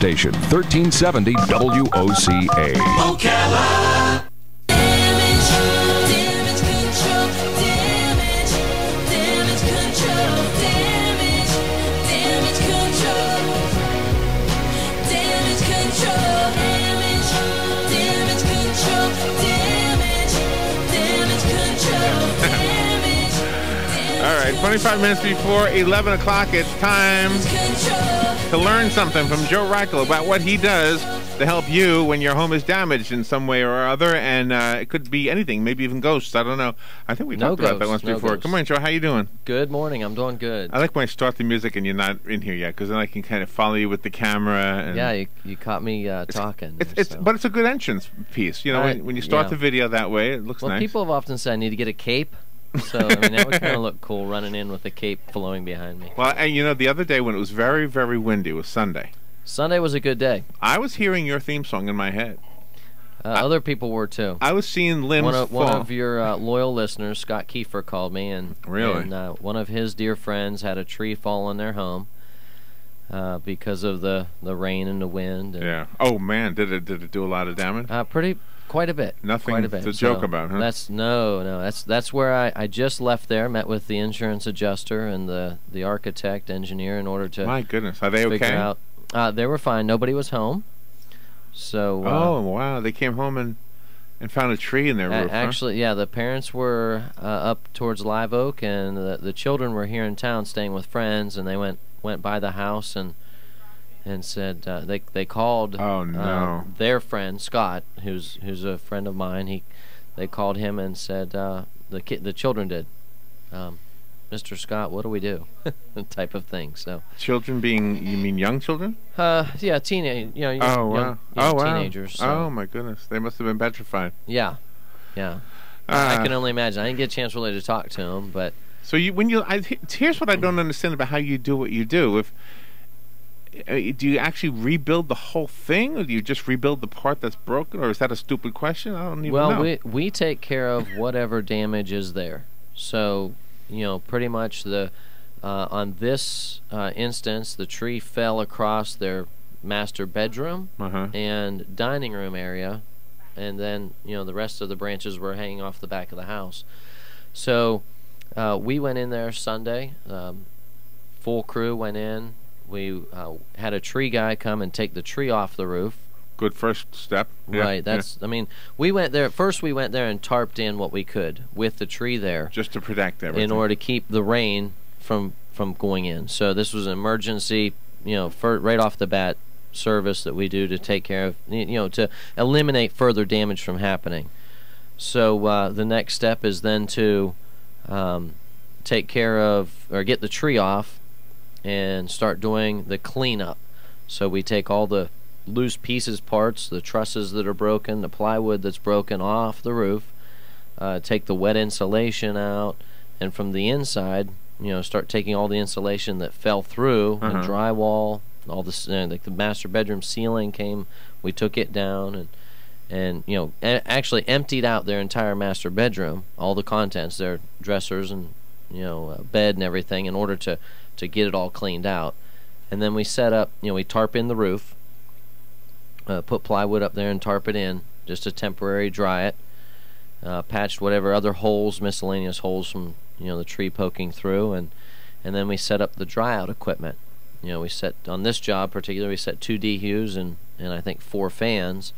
station, 1370 WOCA. WOCA. All right, 25 minutes before 11 o'clock, it's time to learn something from Joe Reichel about what he does to help you when your home is damaged in some way or other, and it could be anything, maybe even ghosts. I don't know. I think we talked about that once before. Ghosts. Come on, Joe. How you doing? Good morning. I'm doing good. I like when I start the music and you're not in here yet, because then I can kind of follow you with the camera. And yeah, you caught me talking. But it's a good entrance piece. You know, when you start the video that way, it looks nice. Well, people have often said I need to get a cape. So, I mean, that would kind of look cool running in with a cape flowing behind me. Well, and you know, the other day when it was very, very windy, it was Sunday. Sunday was a good day. I was hearing your theme song in my head. Other people were, too. I was seeing limbs fall. One of your loyal listeners, Scott Kiefer, called me, and, really? and one of his dear friends had a tree fall in their home because of the rain and the wind. And, yeah. Oh, man, did it do a lot of damage? Quite a bit. Nothing quite a bit. to joke about, huh? That's where I just left there, met with the insurance adjuster and the architect, engineer, in order to. My goodness, are they figure okay? Out. They were fine. Nobody was home. So. Oh wow! They came home and found a tree in their roof. Actually, yeah, the parents were up towards Live Oak, and the children were here in town staying with friends, and they went by the house and said they called their friend Scott, who's a friend of mine. They called him and said the children did, Mr. Scott, what do we do? Type of thing. So children being, you mean young children? Yeah, teenage. Young teenagers. So. Oh my goodness, they must have been petrified. Yeah. I can only imagine. I didn't get a chance really to talk to them, but so here's what I don't understand about how you do what you do. Do you actually rebuild the whole thing, or do you just rebuild the part that's broken, or is that a stupid question? I don't even know. Well, we take care of whatever damage is there. So, pretty much on this instance, the tree fell across their master bedroom and dining room area, and then, the rest of the branches were hanging off the back of the house. So, we went in there Sunday. Full crew went in. We had a tree guy come and take the tree off the roof. Good first step. Right. I mean, we went there. First, we went there and tarped in what we could with the tree there. Just to protect everything. In order to keep the rain from going in. So this was an emergency, right off the bat service that we do to take care of, to eliminate further damage from happening. So the next step is then to take care of, or get the tree off, and start doing the cleanup. So we take all the loose pieces, parts, the trusses that are broken, the plywood that's broken off the roof, take the wet insulation out, and from the inside, start taking all the insulation that fell through, and drywall, all this, like the master bedroom ceiling came, we took it down, and actually emptied out their entire master bedroom, all the contents, their dressers and bed and everything, in order to get it all cleaned out. And then we set up, we tarp in the roof, put plywood up there and tarp it in, just to temporary dry it, patched whatever other holes, miscellaneous holes from the tree poking through, and then we set up the dry out equipment. We set, on this job particularly, we set 2 dehues and I think 4 fans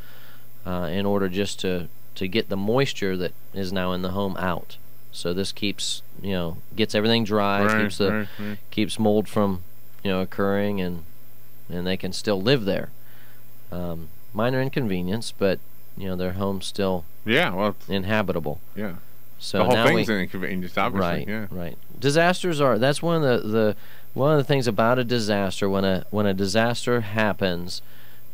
in order just to get the moisture that is now in the home out. So this keeps, gets everything dry, keeps mold from, occurring, and they can still live there. Minor inconvenience, but their home's still inhabitable. Yeah. So the whole now thing's an inconvenience, obviously. Right. Disasters are. That's one of the things about a disaster. When a disaster happens,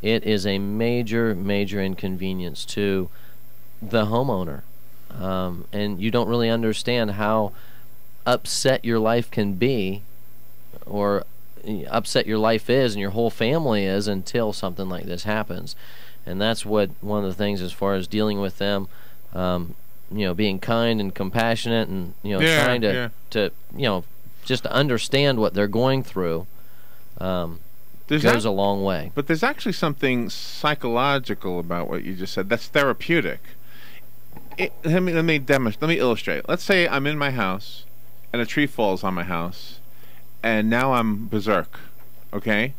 it is a major inconvenience to the homeowner. And you don't really understand how upset your life can be, or upset your life is and your whole family is, until something like this happens. And that's what one of the things, as far as dealing with them, being kind and compassionate, and trying to just to understand what they're going through. goes a long way. But there's actually something psychological about what you just said. That's therapeutic. Let me demonstrate. Let me illustrate. Let's say I'm in my house, and a tree falls on my house, and now I'm berserk. Okay,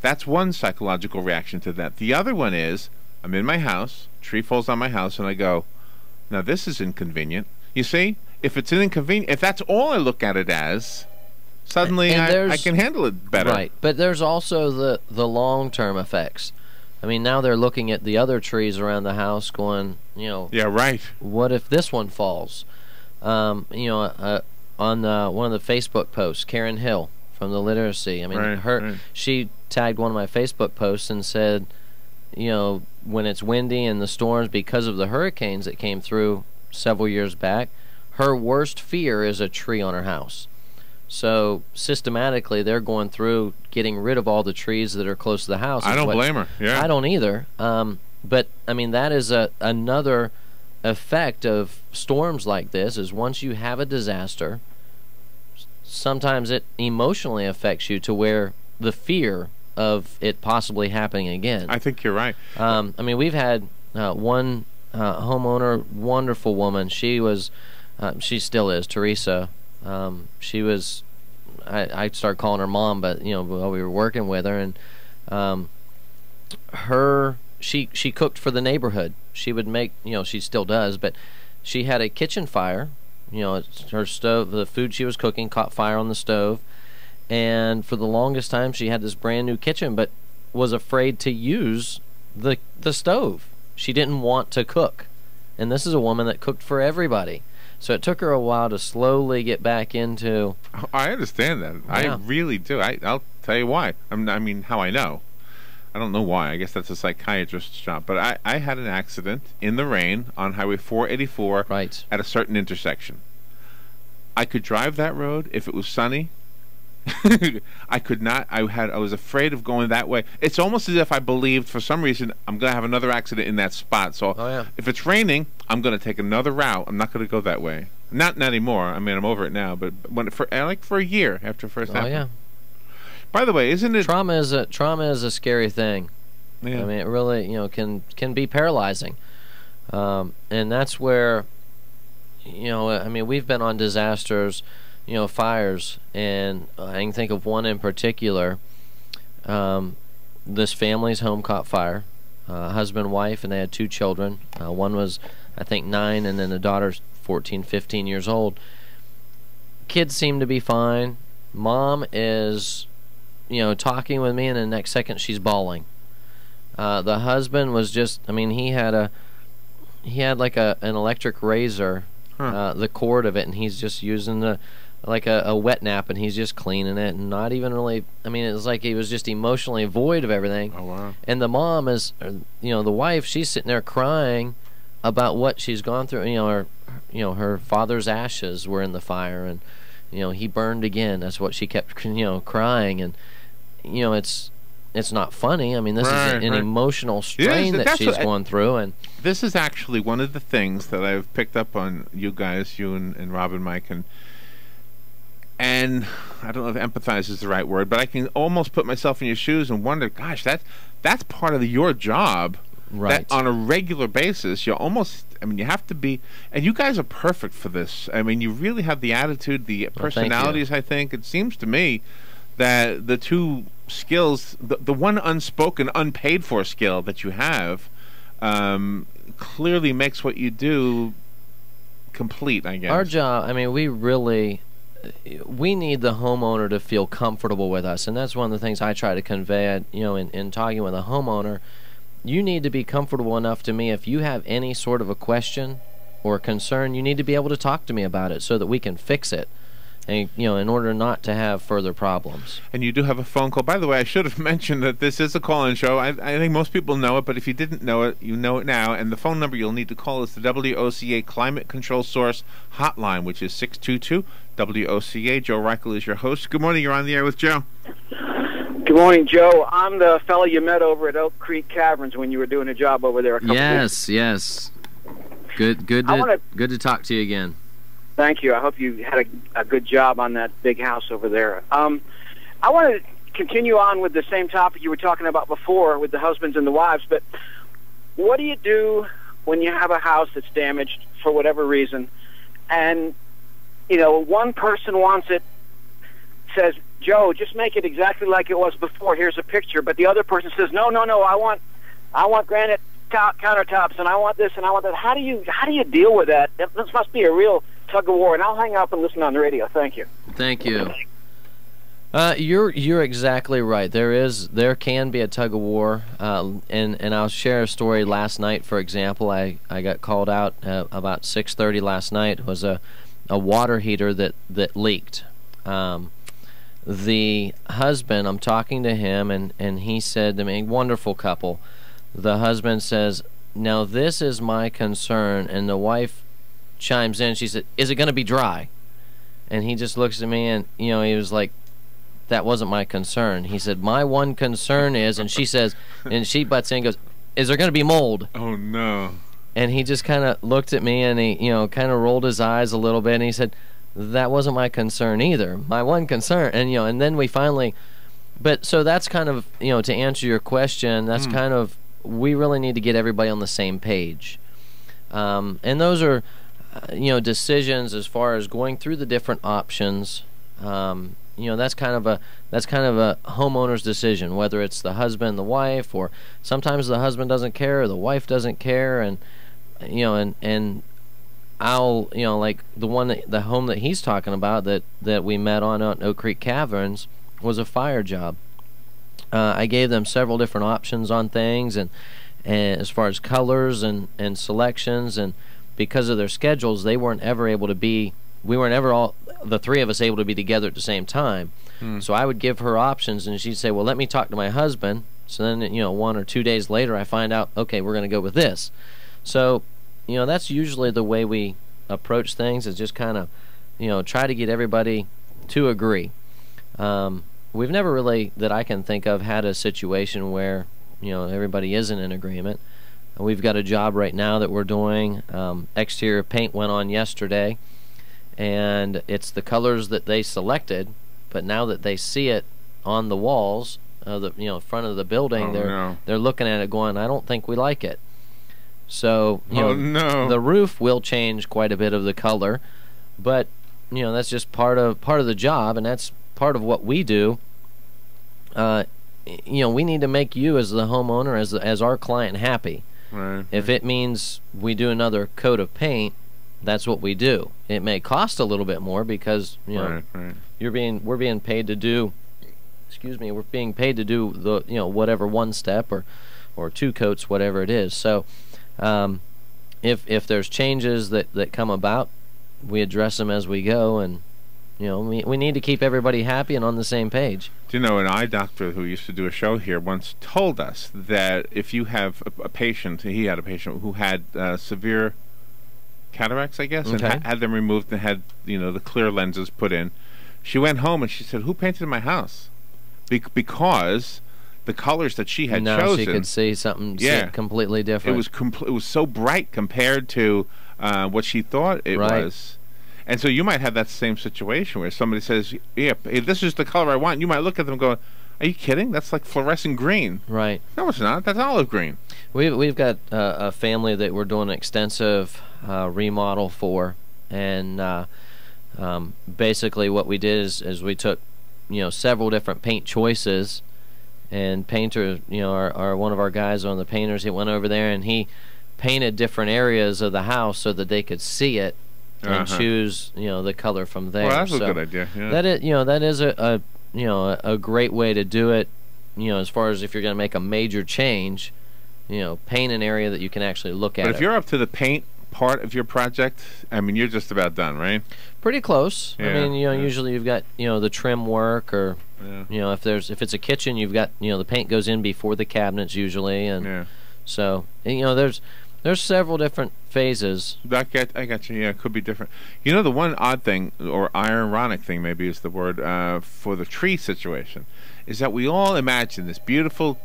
that's one psychological reaction to that. The other one is I'm in my house, tree falls on my house, and I go, now this is inconvenient. You see, if it's an inconvenient, if that's all I look at it as, suddenly I can handle it better. Right, but there's also the long-term effects. I mean, now they're looking at the other trees around the house going, yeah, right. What if this one falls? On one of the Facebook posts, Karen Hill from the Literacy. I mean, she tagged one of my Facebook posts and said, when it's windy and the storms because of the hurricanes that came through several years back, her worst fear is a tree on her house. So systematically, they're going through getting rid of all the trees that are close to the house. I don't blame her. Yeah, I don't either. But I mean, that is another effect of storms like this. Is once you have a disaster, sometimes it emotionally affects you to where the fear of it possibly happening again. I think you're right. I mean, we've had one homeowner, wonderful woman. She was, she still is, Teresa. She was, I started calling her mom, but while we were working with her, and she cooked for the neighborhood. She would make, she still does, but she had a kitchen fire. Her stove, the food she was cooking caught fire on the stove, and for the longest time she had this brand new kitchen, but was afraid to use the stove. She didn't want to cook, and this is a woman that cooked for everybody. So it took her a while to slowly get back into... I understand that. Yeah. I really do. I'll tell you why. I mean, how I know. I don't know why. I guess that's a psychiatrist's job. But I had an accident in the rain on Highway 484 at a certain intersection. I could drive that road if it was sunny. I could not. I was afraid of going that way. It's almost as if I believed for some reason I'm going to have another accident in that spot. So if it's raining, I'm going to take another route. I'm not going to go that way. Not anymore. I mean, I'm over it now. But for a year after first happened. Yeah. By the way, isn't it trauma is a scary thing. Yeah. I mean, it really can be paralyzing, and that's where I mean, we've been on disasters. Fires, and I can think of one in particular. This family's home caught fire, husband, wife, and they had 2 children. One was, I think, 9, and then the daughter's 14, 15 years old. Kids seem to be fine. Mom is, talking with me, and the next second she's bawling. The husband was just, I mean, he had like an electric razor, the cord of it, and he's just using like a wet nap, and he's just cleaning it, and not even really, I mean, it was like he was just emotionally void of everything. Oh, wow. And the mom is, the wife, she's sitting there crying about what she's gone through. Her father's ashes were in the fire, and he burned again. That's what she kept crying, and it's not funny. I mean, this is an emotional strain that she's going through, and this is actually one of the things that I've picked up on you guys, you and Rob and Mike, and I don't know if empathize is the right word, but I can almost put myself in your shoes and wonder, gosh, that's part of your job. Right. That on a regular basis, you have to be, and you guys are perfect for this. I mean, you really have the attitude, the personalities, I think. It seems to me that the 2 skills, the one unspoken, unpaid for skill that you have, clearly makes what you do complete, I guess. Our job, I mean, we need the homeowner to feel comfortable with us, and that's one of the things I try to convey, in talking with a homeowner. You need to be comfortable enough to me. If you have any sort of a question or a concern, you need to be able to talk to me about it so that we can fix it, and in order not to have further problems. And you do have a phone call. By the way, I should have mentioned that this is a call-in show. I think most people know it, but if you didn't know it, you know it now. And the phone number you'll need to call is the WOCA Climate Control Source Hotline, which is 622-WOCA. Joe Reichel is your host. Good morning. You're on the air with Joe. Good morning, Joe. I'm the fellow you met over at Oak Creek Caverns when you were doing a job over there a couple weeks. Yes. Good to talk to you again. Thank you. I hope you had a good job on that big house over there. I want to continue on with the same topic you were talking about before with the husbands and the wives, but what do you do when you have a house that's damaged for whatever reason, and, you know, one person wants it, says, Joe, just make it exactly like it was before, here's a picture, but the other person says, no, I want granite countertops, and I want this, and I want that. How do you deal with that? This must be a real tug of war, and I'll hang up and listen on the radio. Thank you. Thank you. You're exactly right. There can be a tug of war, and I'll share a story. Last night, for example, I got called out about 6:30 last night. It was a water heater that leaked. The husband, I'm talking to him, and he said to me, wonderful couple. The husband says, now this is my concern, and the wife chimes in. She said, is it going to be dry? And he just looks at me, and he was like, that wasn't my concern. He said, my one concern is, and she says, and she butts in and goes, is there going to be mold? Oh, no. And he just kind of looked at me, and he, kind of rolled his eyes a little bit, and he said, that wasn't my concern either. My one concern. And, and then we finally, but so that's kind of, to answer your question, that's kind of, we really need to get everybody on the same page. And those are, decisions as far as going through the different options. That's kind of a homeowner's decision, whether it's the husband, the wife, or sometimes the husband doesn't care, or the wife doesn't care, and I'll like the home that he's talking about that we met on out in Oak Creek Caverns was a fire job. I gave them several different options on things, and as far as colors and selections, and because of their schedules, they weren't ever able to be. We weren't ever all the three of us able to be together at the same time. So I would give her options, and she'd say, well, let me talk to my husband. So then, 1 or 2 days later, I find out, okay, we're going to go with this. So, that's usually the way we approach things, is just kind of, try to get everybody to agree. We've never really, that I can think of, had a situation where, everybody isn't in agreement. We've got a job right now that we're doing. Exterior paint went on yesterday, and it's the colors that they selected, but now that they see it on the walls of the front of the building, they're looking at it going, I don't think we like it. So the roof will change quite a bit of the color, but that's just part of the job, and that's part of what we do. We need to make you as the homeowner, as our client, happy. Right. If it means we do another coat of paint, that's what we do. It may cost a little bit more because right. we're being paid to do. Excuse me, we're being paid to do the whatever one step or two coats, whatever it is. So if there's changes that come about, we address them as we go, and we need to keep everybody happy and on the same page. Do you know, an eye doctor who used to do a show here once told us that if you have a patient, he had a patient who had severe cataracts, I guess, okay, and had them removed and had the clear lenses put in. She went home and she said, "Who painted my house?" Because the colors that she had chosen, she could see something completely different. It was so bright compared to what she thought it was. And so you might have that same situation where somebody says, "Yeah, if this is the color I want," you might look at them and go, "Are you kidding? That's like fluorescent green." Right. No, it's not. That's olive green. We've got a family that we're doing an extensive remodel for, and basically what we did is we took several different paint choices, and painter our one of our guys on the painters, he went over there and he painted different areas of the house so that they could see it and choose the color from there. Well, that's a good idea. Yeah. That is a great way to do it. As far as if you're going to make a major change, paint an area that you can actually look at. But if you're up to the paint part of your project, I mean, you're just about done, right? Pretty close. Yeah, I mean, usually you've got the trim work, or if it's a kitchen, you've got the paint goes in before the cabinets usually, and so there's several different phases. I got you. Yeah, it could be different. The one odd thing, or ironic thing maybe is the word, for the tree situation, is that we all imagine this beautiful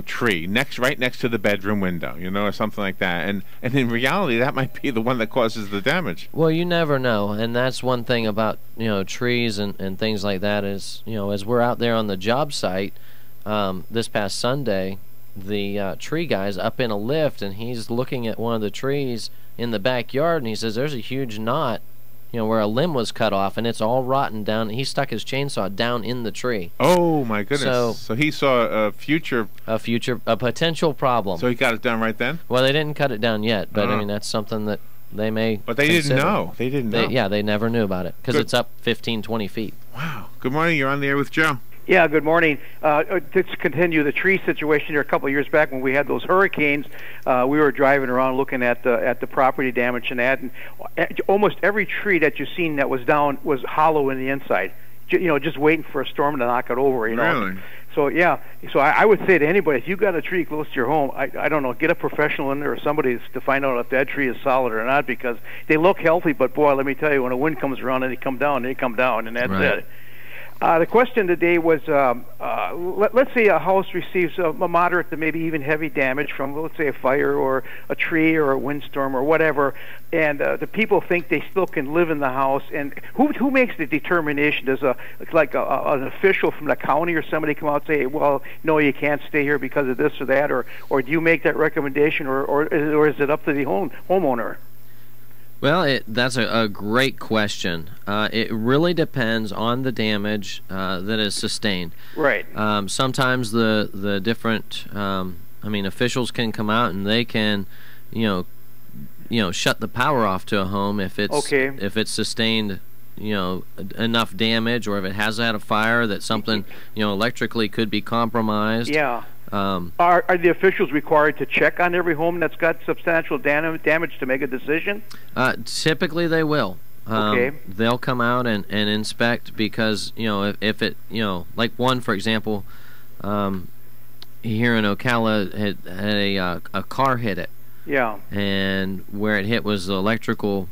tree right next to the bedroom window, or something like that. And in reality, that might be the one that causes the damage. Well, you never know, and that's one thing about trees and things like that is as we're out there on the job site this past Sunday, the tree guy's up in a lift and he's looking at one of the trees in the backyard and he says there's a huge knot where a limb was cut off and it's all rotten down. He stuck his chainsaw down in the tree. Oh my goodness! So he saw a potential problem. So he got it done right then. Well, they didn't cut it down yet, but I mean that's something that they may. But they didn't know. They didn't know. Yeah, they never knew about it because it's up 15, 20 feet. Wow. Good morning. You're on the air with Joe. Yeah, good morning. To continue the tree situation here, a couple of years back when we had those hurricanes, we were driving around looking at the property damage and that, and almost every tree that you've seen that was down was hollow in the inside. Just waiting for a storm to knock it over. Really? So yeah, I would say to anybody, if you got a tree close to your home, I don't know, get a professional in there or somebody to find out if that tree is solid or not, because they look healthy, but boy, let me tell you, when a wind comes around and they come down, and that's right. it. The question today was, let's say a house receives a moderate to maybe even heavy damage from, let's say, a fire or a tree or a windstorm or whatever, and the people think they still can live in the house. And who makes the determination? Does an official from the county or somebody come out and say, well, no, you can't stay here because of this or that, or do you make that recommendation, or is it up to the homeowner? Well, that's a great question. It really depends on the damage that is sustained. Right. Sometimes the different, officials can come out and they can, shut the power off to a home if it's sustained, enough damage, or if it has had a fire that something, electrically could be compromised. Yeah. Are the officials required to check on every home that's got substantial damage to make a decision? Typically they will. Okay. They'll come out and inspect because, if it, like one, for example, here in Ocala had a car hit it. Yeah. And where it hit was the electrical,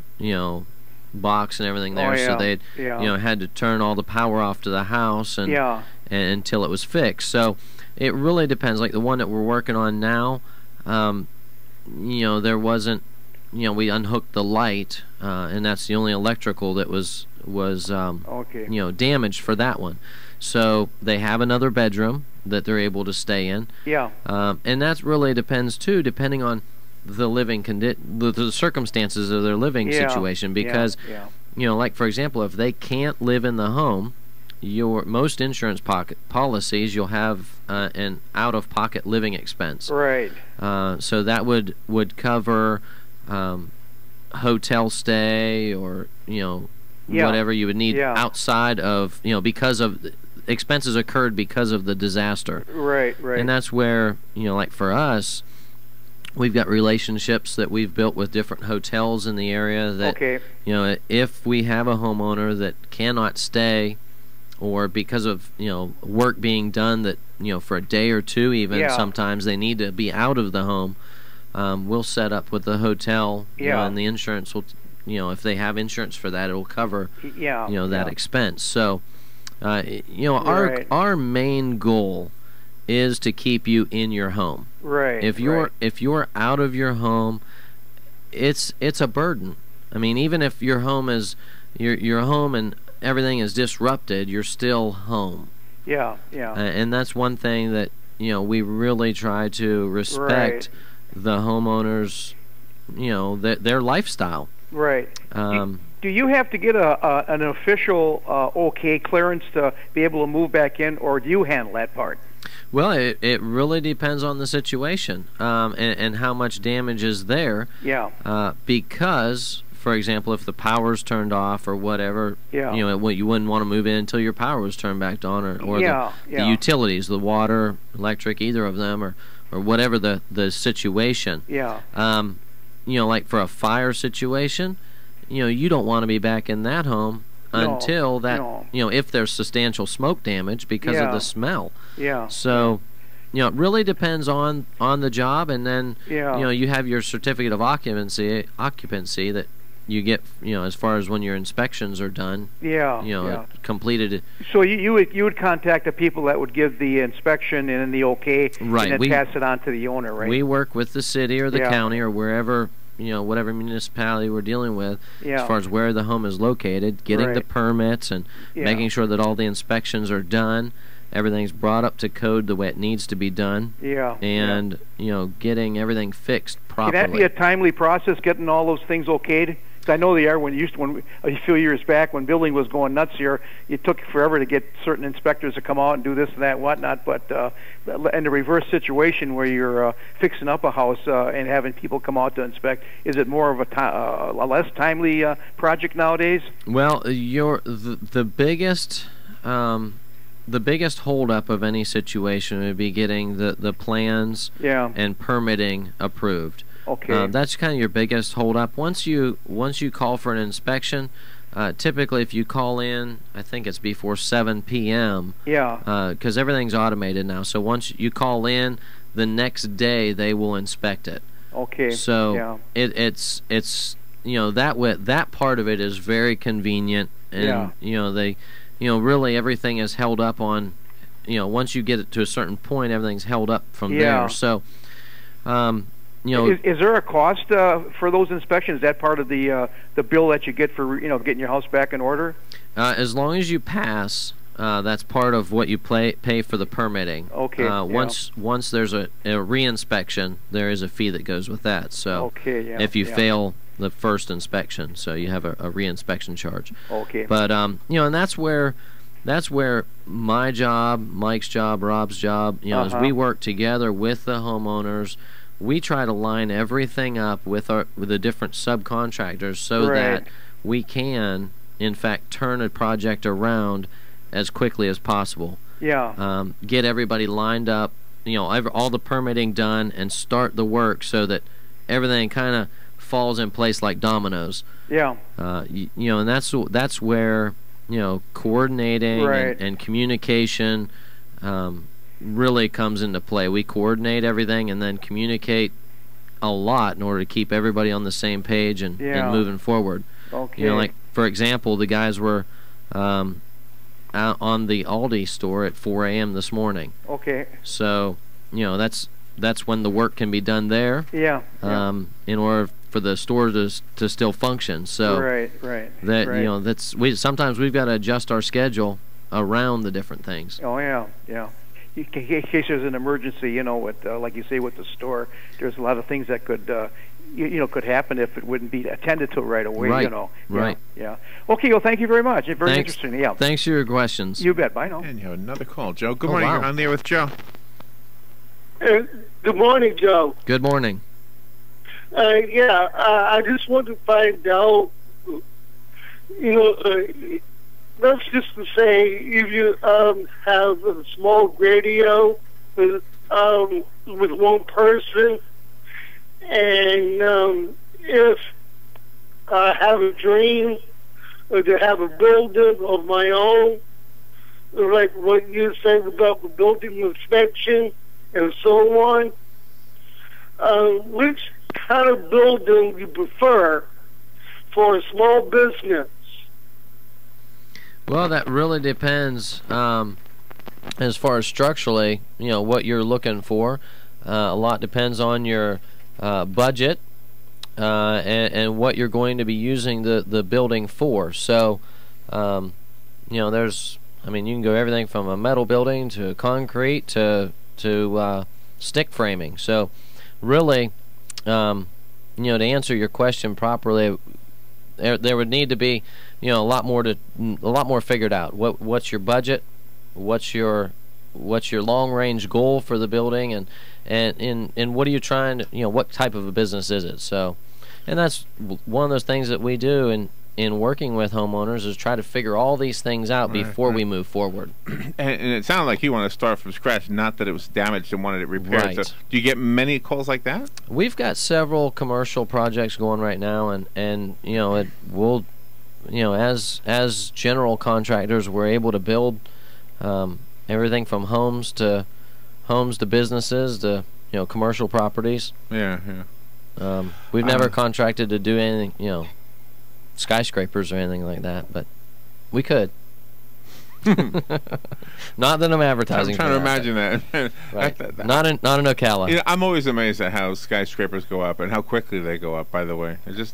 box and everything there. So they'd, had to turn all the power off to the house and until it was fixed. So it really depends. Like the one that we're working on now, there wasn't, we unhooked the light, and that's the only electrical that was damaged for that one. So they have another bedroom that they're able to stay in. Yeah. And that really depends too, depending on the living the circumstances of their living situation. Because, like for example, if they can't live in the home, most insurance policies you'll have an out-of-pocket living expense. Right. So that would cover hotel stay or whatever you would need outside of because of expenses occurred because of the disaster. Right. And that's where like for us, we've got relationships that we've built with different hotels in the area that if we have a homeowner that cannot stay, or because of work being done that for a day or two even sometimes they need to be out of the home, we'll set up with the hotel, and the insurance will, if they have insurance for that, it'll cover that expense. So our main goal is to keep you in your home. Right. If you're out of your home, it's a burden. I mean, even if your home is your home and everything is disrupted, you're still home. Yeah. And that's one thing that we really try to respect the homeowners, their lifestyle. Right. Do you have to get an official okay clearance to be able to move back in, or do you handle that part? Well, it really depends on the situation and how much damage is there. Yeah. Because, for example, if the power's turned off or whatever, you wouldn't want to move in until your power was turned back on, or the utilities, the water, electric, either of them, or whatever the situation. Yeah. Like for a fire situation, you don't want to be back in that home until that, if there's substantial smoke damage because of the smell. Yeah. So, it really depends on the job, and then you have your certificate of occupancy that you get, as far as when your inspections are done. Yeah. Completed. So you would contact the people that would give the inspection and then the okay, right? And then pass it on to the owner, right? We work with the city or the county or wherever, whatever municipality we're dealing with, as far as where the home is located, getting the permits and making sure that all the inspections are done, everything's brought up to code the way it needs to be done, and getting everything fixed properly. Can that be a timely process, getting all those things okayed? Because I know they are. When a few years back, when building was going nuts here, it took forever to get certain inspectors to come out and do this and that and whatnot. But in the reverse situation where you're fixing up a house and having people come out to inspect, is it more of a less timely project nowadays? Well, the biggest holdup of any situation would be getting the plans and permitting approved. Okay. That's kind of your biggest holdup. Once you call for an inspection, typically if you call in, I think it's before 7 p.m. Because everything's automated now. So once you call in, the next day they will inspect it. Okay. So it's that part of it is very convenient, and they. Really everything is held up on, once you get it to a certain point, everything's held up from there. So, is there a cost for those inspections? Is that part of the bill that you get for getting your house back in order? As long as you pass, that's part of what you pay for the permitting. Okay. Once there's a re-inspection, there is a fee that goes with that. So, if you fail the first inspection, so you have a re-inspection charge. Okay. But and that's where my job, Mike's job, Rob's job, as we work together with the homeowners, we try to line everything up with the different subcontractors so that we can, in fact, turn a project around as quickly as possible. Get everybody lined up, all the permitting done, and start the work so that everything kind of falls in place like dominoes. And that's where coordinating and communication really comes into play. We coordinate everything and then communicate a lot in order to keep everybody on the same page and moving forward. Like for example, the guys were out on the Aldi store at 4 a.m. this morning. So that's when the work can be done there. In order for the store to still function. So sometimes we've got to adjust our schedule around the different things. In case there's an emergency, with like you say with the store, there's a lot of things that could could happen if it wouldn't be attended to right away. Okay. Well, thank you very much. Very interesting. Thanks for your questions. You bet. Bye now. And you have another call, Joe. Good morning. You're on there with Joe. Good morning, Joe. Good morning. I just want to find out, that's just to say, if you have a small radio with one person, and if I have a dream to have a building of my own, like what you said about the building inspection and so on, which kind of building you prefer for a small business? Well, that really depends as far as structurally, what you're looking for. A lot depends on your budget and what you're going to be using the building for. So, there's, you can go everything from a metal building to concrete to stick framing. So, really, to answer your question properly, there would need to be, a lot more figured out. What's your budget? What's your long range goal for the building, and what are you trying to, what type of a business is it? So, and that's one of those things that we do in working with homeowners, is try to figure all these things out before we move forward. And it sounded like you want to start from scratch, not that it was damaged and wanted it repaired. So do you get many calls like that? We've got several commercial projects going right now, and it will, as general contractors, we're able to build everything from homes to businesses to commercial properties. We've never contracted to do anything skyscrapers or anything like that, but we could. Not that I'm advertising. I'm trying to imagine that. Right. Not in Ocala. You know, I'm always amazed at how skyscrapers go up and how quickly they go up. By the way, it's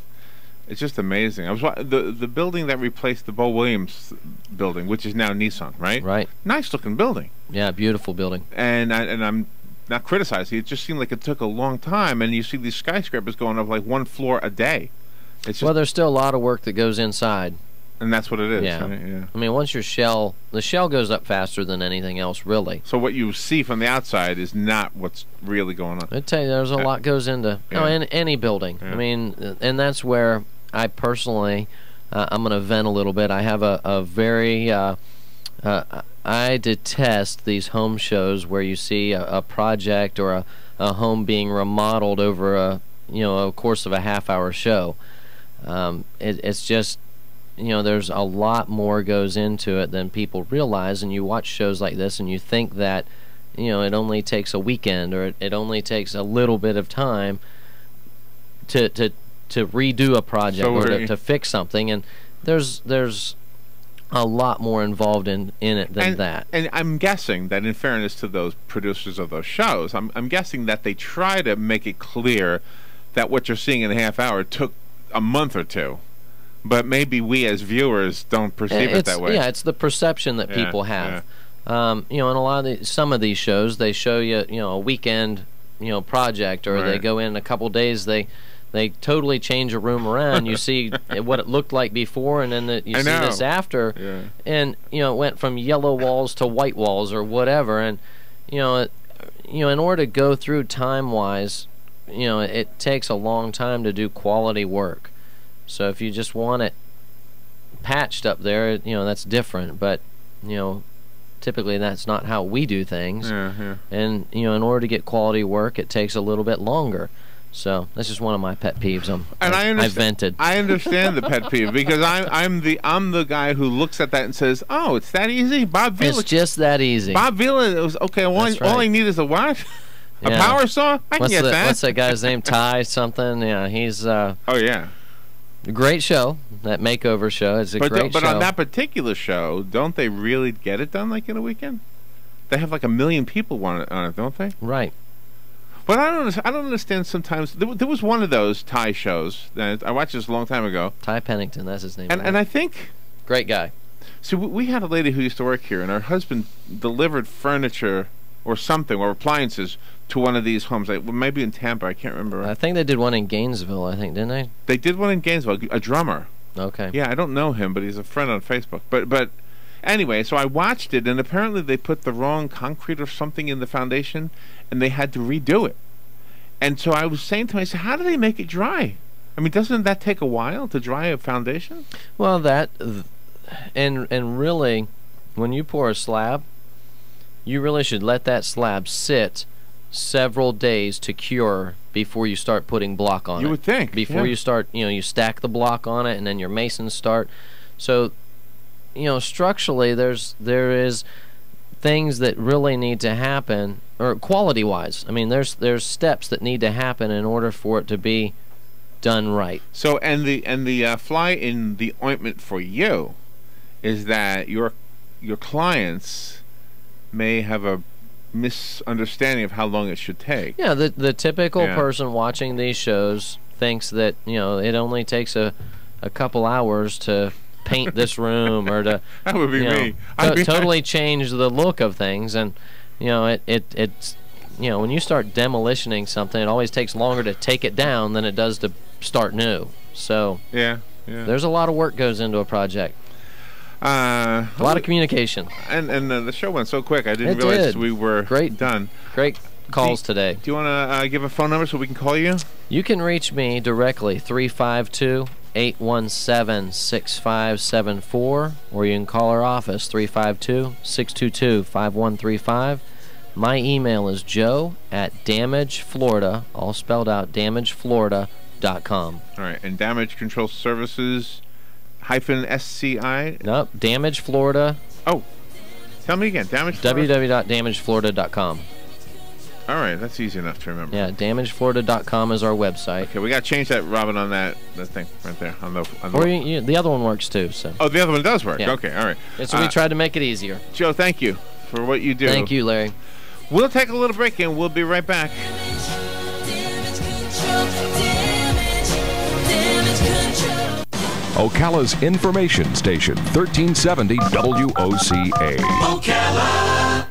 just amazing. I was the building that replaced the Bo Williams building, which is now Nissan, right? Right. Nice looking building. Yeah, beautiful building. And I'm not criticizing. It just seemed like it took a long time, and you see these skyscrapers going up like one floor a day. It's just, well, there's still a lot of work that goes inside. And that's what it is. Yeah. Right? Yeah. I mean, once the shell goes up faster than anything else, really. So what you see from the outside is not what's really going on. I tell you, there's a lot goes into in any building. Yeah. I mean, and that's where I personally, I'm going to vent a little bit. I have a very, I detest these home shows where you see a project or a home being remodeled over a course of a half-hour show. It's just, there's a lot more goes into it than people realize, and you watch shows like this and you think that, it only takes a weekend or it only takes a little bit of time to redo a project or to fix something, and there's a lot more involved in it than that. And I'm guessing that, in fairness to those producers of those shows, I'm guessing that they try to make it clear that what you're seeing in a half hour took a month or two. But maybe we as viewers don't perceive it that way. Yeah, it's the perception that people have. In a lot of some of these shows, they show you, a weekend, project, or they go in a couple days. They totally change a room around. You see what it looked like before, and then you see this after, and it went from yellow walls to white walls or whatever. And in order to go through time-wise, it takes a long time to do quality work. So if you just want it patched up there, that's different. But typically that's not how we do things. And in order to get quality work, it takes a little bit longer. So that's just one of my pet peeves. I vented. I understand the pet peeve because I'm the guy who looks at that and says, "Oh, it's that easy." Bob Vila. It's just that easy. Bob Vila. It was okay. All I need is a what? A power saw. I can get that. What's that guy's name? Ty something. Yeah, he's. Oh yeah. Great show, that makeover show. It's a great show. But on that particular show, don't they really get it done like in a weekend? They have like 1 million people on it, don't they? Right. But I don't understand sometimes. There was one of those Thai shows that I watched this a long time ago. Ty Pennington, that's his name. And I think... Great guy. See, we had a lady who used to work here, and her husband delivered furniture or something, or appliances, to one of these homes. Maybe in Tampa, I can't remember. I think they did one in Gainesville, didn't they? They did one in Gainesville, a drummer. Okay. Yeah, I don't know him, but he's a friend on Facebook. But anyway, so I watched it, and apparently they put the wrong concrete or something in the foundation, and they had to redo it. And so I was saying to myself, how do they make it dry? I mean, doesn't that take a while to dry a foundation? Well, and really, when you pour a slab, you really should let that slab sit several days to cure before you start putting block on it. You would think. Before you start, you stack the block on it, and then your masons start. So, structurally, there is things that really need to happen, or quality-wise. I mean, there's steps that need to happen in order for it to be done right. So, and the fly in the ointment for you is that your clients may have a misunderstanding of how long it should take. Yeah, the typical person watching these shows thinks that it only takes a couple hours to paint this room or to that would be me. Totally change the look of things, and it's when you start demolitioning something, it always takes longer to take it down than it does to start new. So there's a lot of work goes into a project. A lot of communication. And the show went so quick, I didn't realize we were done. Great calls today. Do you want to give a phone number so we can call you? You can reach me directly, 352-817-6574, or you can call our office, 352-622-5135. My email is joe@damageflorida, all spelled out, damageflorida.com. All right, and Damage Control Services... -SCI? Nope, Damage Florida. Oh, tell me again. Damage Florida? www.damageflorida.com. All All right, that's easy enough to remember. Yeah, damageflorida.com is our website. Okay, we got to change that, Robin, on that thing right there. On the Or the other one works too. So. Oh, the other one does work. Yeah. Okay, all right. Yeah, so we tried to make it easier. Joe, thank you for what you do. Thank you, Larry. We'll take a little break and we'll be right back. Ocala's information station, 1370 WOCA. Ocala.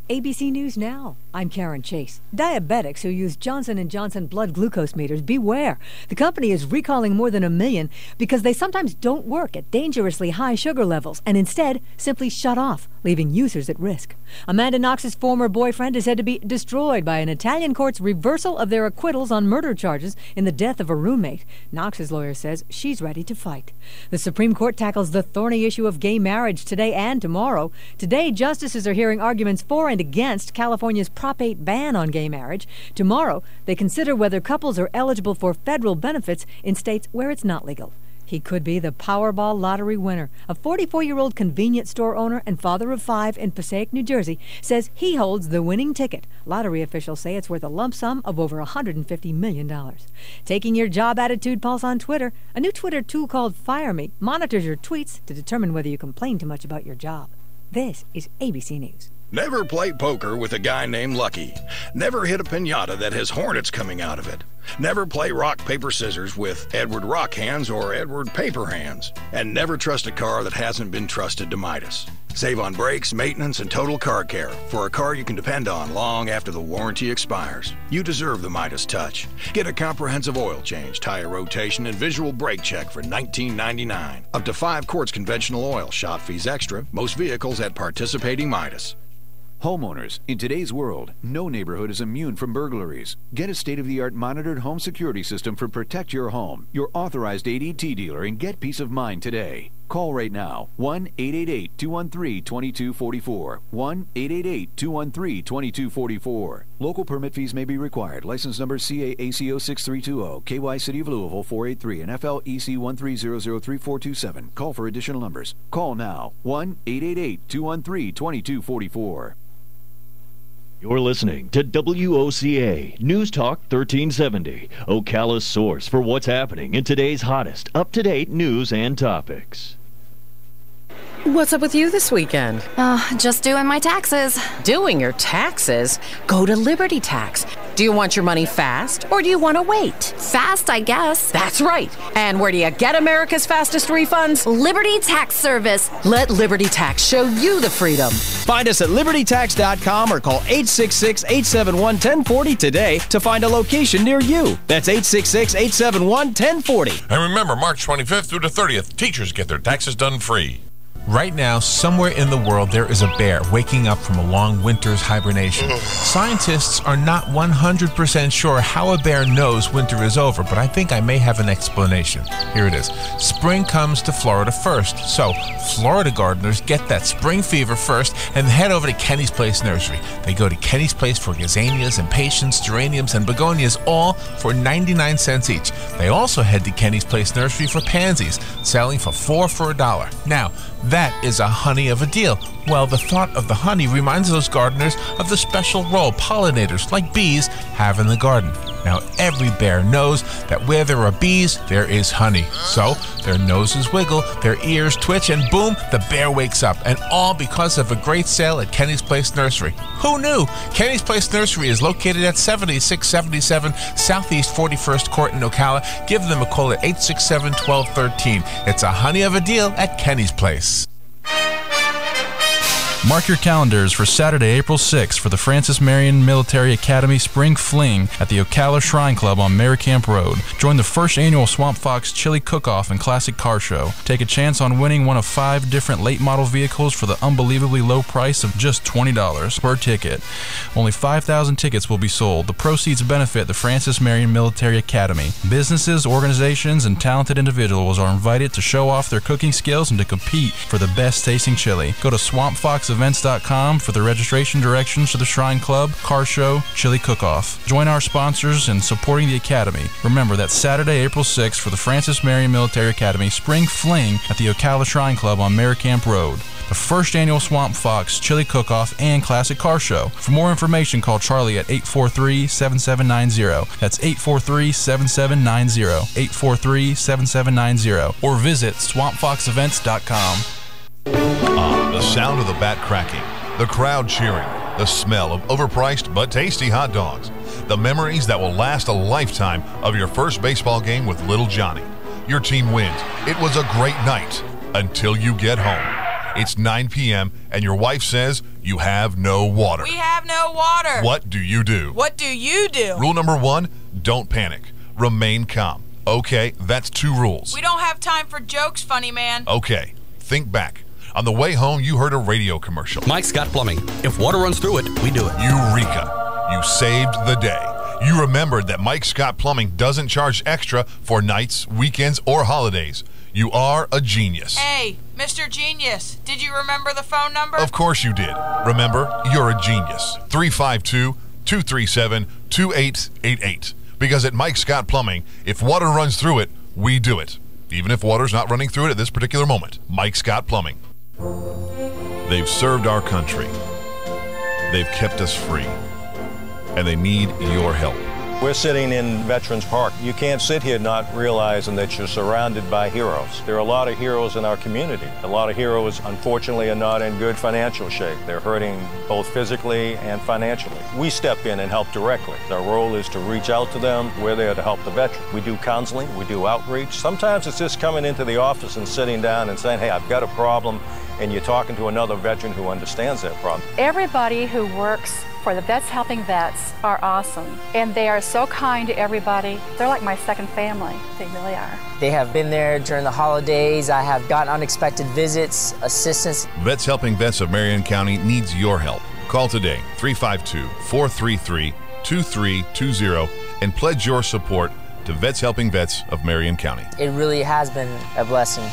ABC News Now. I'm Karen Chase. Diabetics who use Johnson & Johnson blood glucose meters, beware. The company is recalling more than 1 million because they sometimes don't work at dangerously high sugar levels and instead simply shut off, leaving users at risk. Amanda Knox's former boyfriend is said to be destroyed by an Italian court's reversal of their acquittals on murder charges in the death of a roommate. Knox's lawyer says she's ready to fight. The Supreme Court tackles the thorny issue of gay marriage today and tomorrow. Today, justices are hearing arguments for and against California's Prop 8 ban on gay marriage. Tomorrow, they consider whether couples are eligible for federal benefits in states where it's not legal. He could be the Powerball lottery winner. A 44-year-old convenience store owner and father of 5 in Passaic, New Jersey, says he holds the winning ticket. Lottery officials say it's worth a lump sum of over $150 million. Taking your job attitude pulse on Twitter, a new Twitter tool called Fire Me monitors your tweets to determine whether you complain too much about your job. This is ABC News. Never play poker with a guy named Lucky. Never hit a piñata that has hornets coming out of it. Never play rock, paper, scissors with Edward Rock Hands or Edward Paper Hands. And never trust a car that hasn't been trusted to Midas. Save on brakes, maintenance, and total car care for a car you can depend on long after the warranty expires. You deserve the Midas touch. Get a comprehensive oil change, tire rotation, and visual brake check for $19.99. Up to 5 quarts conventional oil, shop fees extra, most vehicles at participating Midas. Homeowners, in today's world, no neighborhood is immune from burglaries. Get a state-of-the-art monitored home security system from Protect Your Home, your authorized ADT dealer, and get peace of mind today. Call right now, 1-888-213-2244, 1-888-213-2244. Local permit fees may be required. License number CAACO 6320, KY City of Louisville 483, and FLEC 130033427. Call for additional numbers. Call now, 1-888-213-2244. You're listening to WOCA News Talk 1370, Ocala's source for what's happening in today's hottest, up-to-date news and topics. What's up with you this weekend? Just doing my taxes. Doing your taxes? Go to Liberty Tax. Do you want your money fast, or do you want to wait? Fast, I guess. That's right. And where do you get America's fastest refunds? Liberty Tax Service. Let Liberty Tax show you the freedom. Find us at libertytax.com or call 866-871-1040 today to find a location near you. That's 866-871-1040. And remember, March 25th through the 30th, teachers get their taxes done free. Right now, somewhere in the world, there is a bear waking up from a long winter's hibernation. Scientists are not 100% sure how a bear knows winter is over, but I think I may have an explanation. Here it is. Spring comes to Florida first, so Florida gardeners get that spring fever first and head over to Kenny's Place Nursery. They go to Kenny's Place for gazanias, impatiens, geraniums, and begonias, all for 99 cents each. They also head to Kenny's Place Nursery for pansies, selling for $4 for $1. Now, that is a honey of a deal. Well, the thought of the honey reminds those gardeners of the special role pollinators like bees have in the garden. Now, every bear knows that where there are bees, there is honey. So, their noses wiggle, their ears twitch, and boom, the bear wakes up. And all because of a great sale at Kenny's Place Nursery. Who knew? Kenny's Place Nursery is located at 7677 Southeast 41st Court in Ocala. Give them a call at 867-1213. It's a honey of a deal at Kenny's Place. Mark your calendars for Saturday, April 6th for the Francis Marion Military Academy Spring Fling at the Ocala Shrine Club on Mary Camp Road. Join the first annual Swamp Fox Chili Cook-Off and Classic Car Show. Take a chance on winning one of 5 different late model vehicles for the unbelievably low price of just $20 per ticket. Only 5,000 tickets will be sold. The proceeds benefit the Francis Marion Military Academy. Businesses, organizations, and talented individuals are invited to show off their cooking skills and to compete for the best tasting chili. Go to Swamp Fox's SWAMPFoxEvents.com for the registration directions to the Shrine Club, Car Show, Chili Cook-Off. Join our sponsors in supporting the Academy. Remember, that's Saturday, April 6th for the Francis Marion Military Academy Spring Fling at the Ocala Shrine Club on Camp Road. The first annual Swamp Fox, Chili Cook-Off, and Classic Car Show. For more information, call Charlie at 843-7790. That's 843-7790. 843-7790. Or visit swampfoxevents.com. The sound of the bat cracking, the crowd cheering, the smell of overpriced but tasty hot dogs, the memories that will last a lifetime of your first baseball game with Little Johnny. Your team wins. It was a great night until you get home. It's 9 p.m. and your wife says you have no water. We have no water. What do you do? What do you do? Rule number 1, don't panic. Remain calm. Okay, that's 2 rules. We don't have time for jokes, funny man. Okay, think back. On the way home, you heard a radio commercial. Mike Scott Plumbing. If water runs through it, we do it. Eureka! You saved the day. You remembered that Mike Scott Plumbing doesn't charge extra for nights, weekends, or holidays. You are a genius. Hey, Mr. Genius, did you remember the phone number? Of course you did. Remember, you're a genius. 352-237-2888. Because at Mike Scott Plumbing, if water runs through it, we do it. Even if water's not running through it at this particular moment. Mike Scott Plumbing. They've served our country. They've kept us free. And they need your help. We're sitting in Veterans Park. You can't sit here not realizing that you're surrounded by heroes. There are a lot of heroes in our community. A lot of heroes, unfortunately, are not in good financial shape. They're hurting both physically and financially. We step in and help directly. Our role is to reach out to them. We're there to help the veteran. We do counseling, we do outreach. Sometimes it's just coming into the office and sitting down and saying, hey, I've got a problem, and you're talking to another veteran who understands that problem. Everybody who works for the Vets Helping Vets are awesome, and they are so kind to everybody. They're like my second family. They really are. They have been there during the holidays. I have gotten unexpected visits, assistance. Vets Helping Vets of Marion County needs your help. Call today, 352-433-2320, and pledge your support to Vets Helping Vets of Marion County. It really has been a blessing.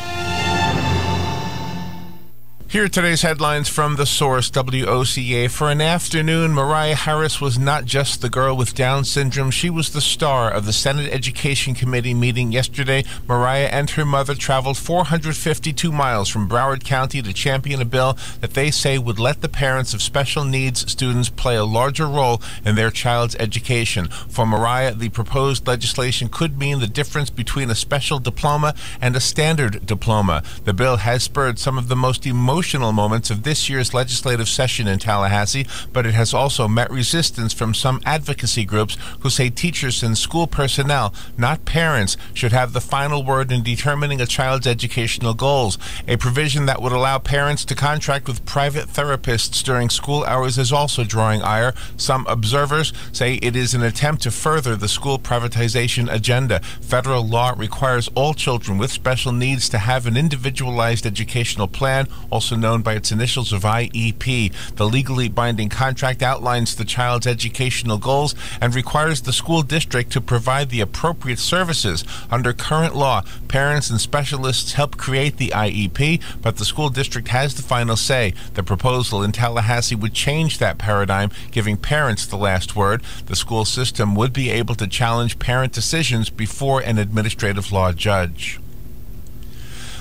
Here are today's headlines from the source, WOCA. For an afternoon, Mariah Harris was not just the girl with Down syndrome. She was the star of the Senate Education Committee meeting yesterday. Mariah and her mother traveled 452 miles from Broward County to champion a bill that they say would let the parents of special needs students play a larger role in their child's education. For Mariah, the proposed legislation could mean the difference between a special diploma and a standard diploma. The bill has spurred some of the most emotional moments of this year's legislative session in Tallahassee, but it has also met resistance from some advocacy groups who say teachers and school personnel, not parents, should have the final word in determining a child's educational goals. A provision that would allow parents to contract with private therapists during school hours is also drawing ire. Some observers say it is an attempt to further the school privatization agenda. Federal law requires all children with special needs to have an individualized educational plan, also known by its initials of IEP. The legally binding contract outlines the child's educational goals and requires the school district to provide the appropriate services. Under current law, parents and specialists help create the IEP, but the school district has the final say. The proposal in Tallahassee would change that paradigm, giving parents the last word. The school system would be able to challenge parent decisions before an administrative law judge.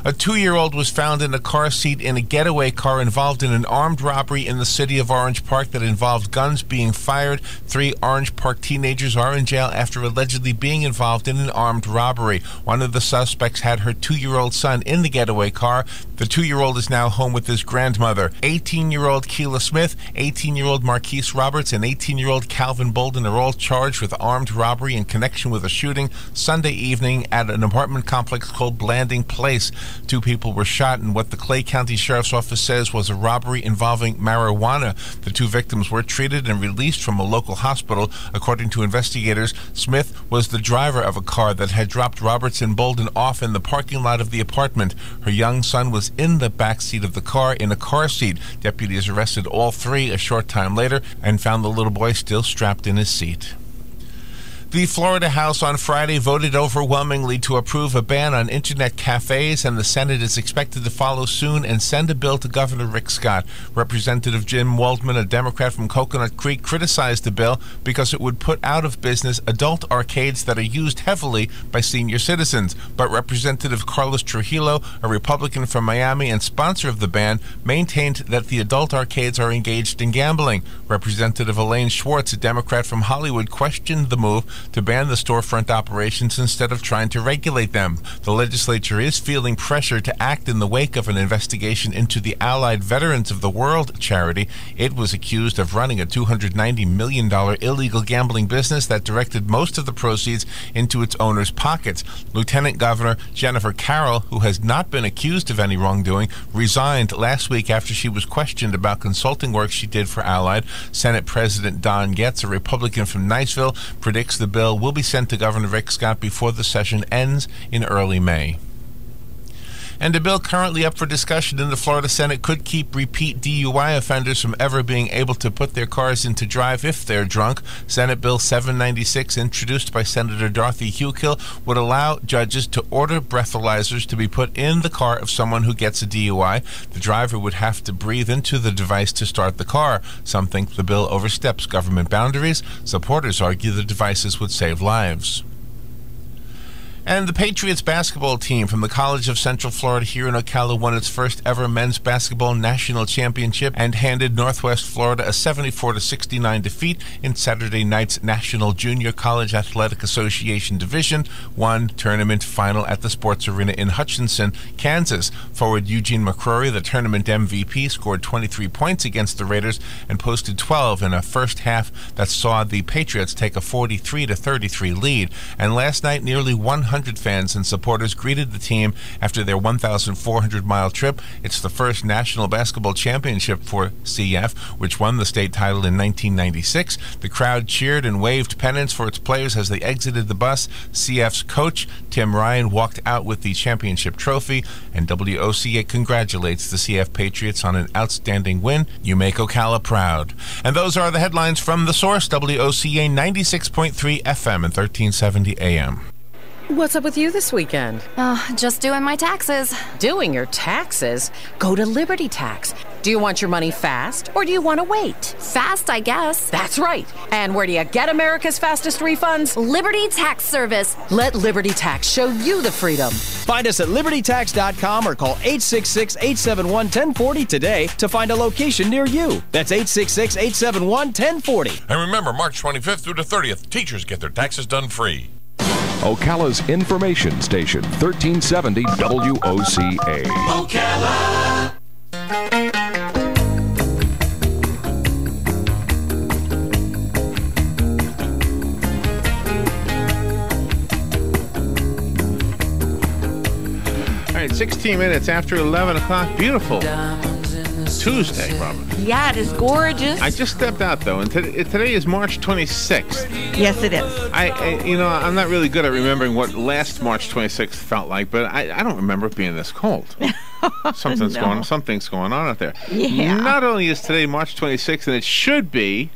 A 2-year-old was found in a car seat in a getaway car involved in an armed robbery in the city of Orange Park that involved guns being fired. 3 Orange Park teenagers are in jail after allegedly being involved in an armed robbery. One of the suspects had her 2-year-old son in the getaway car. The 2-year-old is now home with his grandmother. 18-year-old Keela Smith, 18-year-old Marquise Roberts, and 18-year-old Calvin Bolden are all charged with armed robbery in connection with a shooting Sunday evening at an apartment complex called Blanding Place. 2 people were shot in what the Clay County Sheriff's Office says was a robbery involving marijuana. The 2 victims were treated and released from a local hospital. According to investigators, Smith was the driver of a car that had dropped Roberts and Bolden off in the parking lot of the apartment. Her young son was in the back seat of the car in a car seat. Deputies arrested all 3 a short time later and found the little boy still strapped in his seat. The Florida House on Friday voted overwhelmingly to approve a ban on internet cafes, and the Senate is expected to follow soon and send a bill to Governor Rick Scott. Representative Jim Waldman, a Democrat from Coconut Creek, criticized the bill because it would put out of business adult arcades that are used heavily by senior citizens. But Representative Carlos Trujillo, a Republican from Miami and sponsor of the ban, maintained that the adult arcades are engaged in gambling. Representative Elaine Schwartz, a Democrat from Hollywood, questioned the move to ban the storefront operations instead of trying to regulate them. The legislature is feeling pressure to act in the wake of an investigation into the Allied Veterans of the World charity. It was accused of running a $290 million illegal gambling business that directed most of the proceeds into its owners' pockets. Lieutenant Governor Jennifer Carroll, who has not been accused of any wrongdoing, resigned last week after she was questioned about consulting work she did for Allied. Senate President Don Getz, a Republican from Niceville, predicts the bill will be sent to Governor Rick Scott before the session ends in early May. And a bill currently up for discussion in the Florida Senate could keep repeat DUI offenders from ever being able to put their cars into drive if they're drunk. Senate Bill 796, introduced by Senator Dorothy Hukill, would allow judges to order breathalyzers to be put in the car of someone who gets a DUI. The driver would have to breathe into the device to start the car. Some think the bill oversteps government boundaries. Supporters argue the devices would save lives. And the Patriots basketball team from the College of Central Florida here in Ocala won its first ever men's basketball national championship and handed Northwest Florida a 74-69 defeat in Saturday night's National Junior College Athletic Association Division I tournament final at the Sports Arena in Hutchinson, Kansas. Forward Eugene McCrory, the tournament MVP, scored 23 points against the Raiders and posted 12 in a first half that saw the Patriots take a 43-33 lead. And last night, nearly 100 fans and supporters greeted the team after their 1,400-mile trip. It's the first national basketball championship for CF, which won the state title in 1996. The crowd cheered and waved pennants for its players as they exited the bus. CF's coach, Tim Ryan, walked out with the championship trophy, and WOCA congratulates the CF Patriots on an outstanding win. You make Ocala proud. And those are the headlines from The Source, WOCA 96.3 FM and 1370 AM. What's up with you this weekend? Just doing my taxes. Doing your taxes? Go to Liberty Tax. Do you want your money fast, or do you want to wait? Fast, I guess. That's right. And where do you get America's fastest refunds? Liberty Tax Service. Let Liberty Tax show you the freedom. Find us at libertytax.com or call 866-871-1040 today to find a location near you. That's 866-871-1040. And remember, March 25th through the 30th, teachers get their taxes done free. Ocala's information station, 1370 WOCA. Ocala. All right, 16 minutes after 11 o'clock. Beautiful Tuesday, Robin. Yeah, it is gorgeous. I just stepped out, though, and today is March 26th. Yes, it is. I'm not really good at remembering what last March 26th felt like, but I don't remember it being this cold. Something's going on out there. Yeah. Not only is today March 26th, and it should be,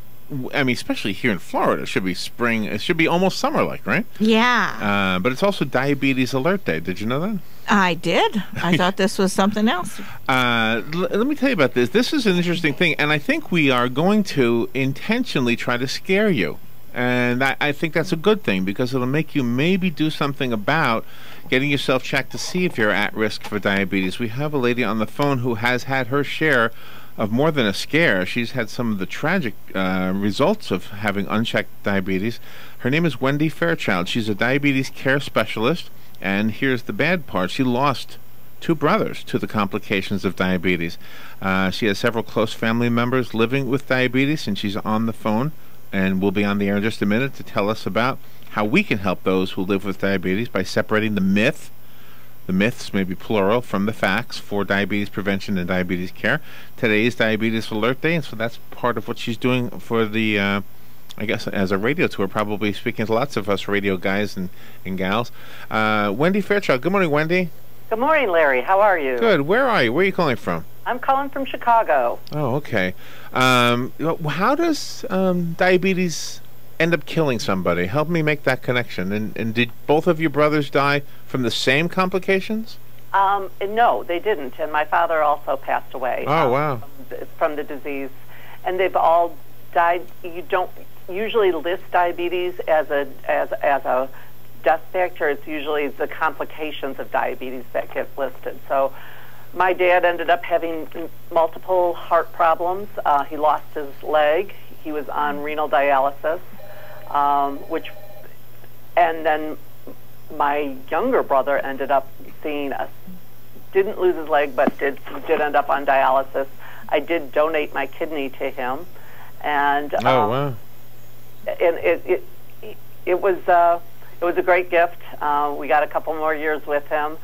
I mean, especially here in Florida, it should be spring. It should be almost summer-like, right? Yeah. But it's also Diabetes Alert Day. Did you know that? I did. I thought this was something else. Let me tell you about this. This is an interesting thing, and I think we are going to intentionally try to scare you. And I think that's a good thing, because it'll make you maybe do something about getting yourself checked to see if you're at risk for diabetes. We have a lady on the phone who has had her share of more than a scare. She's had some of the tragic results of having unchecked diabetes. Her name is Wendy Fairchild. She's a diabetes care specialist, and here's the bad part. She lost 2 brothers to the complications of diabetes. She has several close family members living with diabetes, and she's on the phone and will be on the air in just a minute to tell us about how we can help those who live with diabetes by separating the myths, maybe plural, from the facts for diabetes prevention and diabetes care. Today is Diabetes Alert Day, and so that's part of what she's doing for the, I guess, as a radio tour, probably speaking to lots of us radio guys and gals. Wendy Fairchild. Good morning, Wendy. Good morning, Larry. How are you? Good. Where are you? Where are you calling from? I'm calling from Chicago. Oh, okay. How does diabetes end up killing somebody? Help me make that connection. And did both of your brothers die from the same complications? No, they didn't. And my father also passed away. Oh, wow. From the disease. And they've all died. You don't usually list diabetes as a death factor. It's usually the complications of diabetes that get listed. So my dad ended up having multiple heart problems. He lost his leg. He was on renal dialysis, and then my younger brother ended up didn't lose his leg, but did end up on dialysis. I did donate my kidney to him, and wow. And it was a great gift. We got a couple more years with him.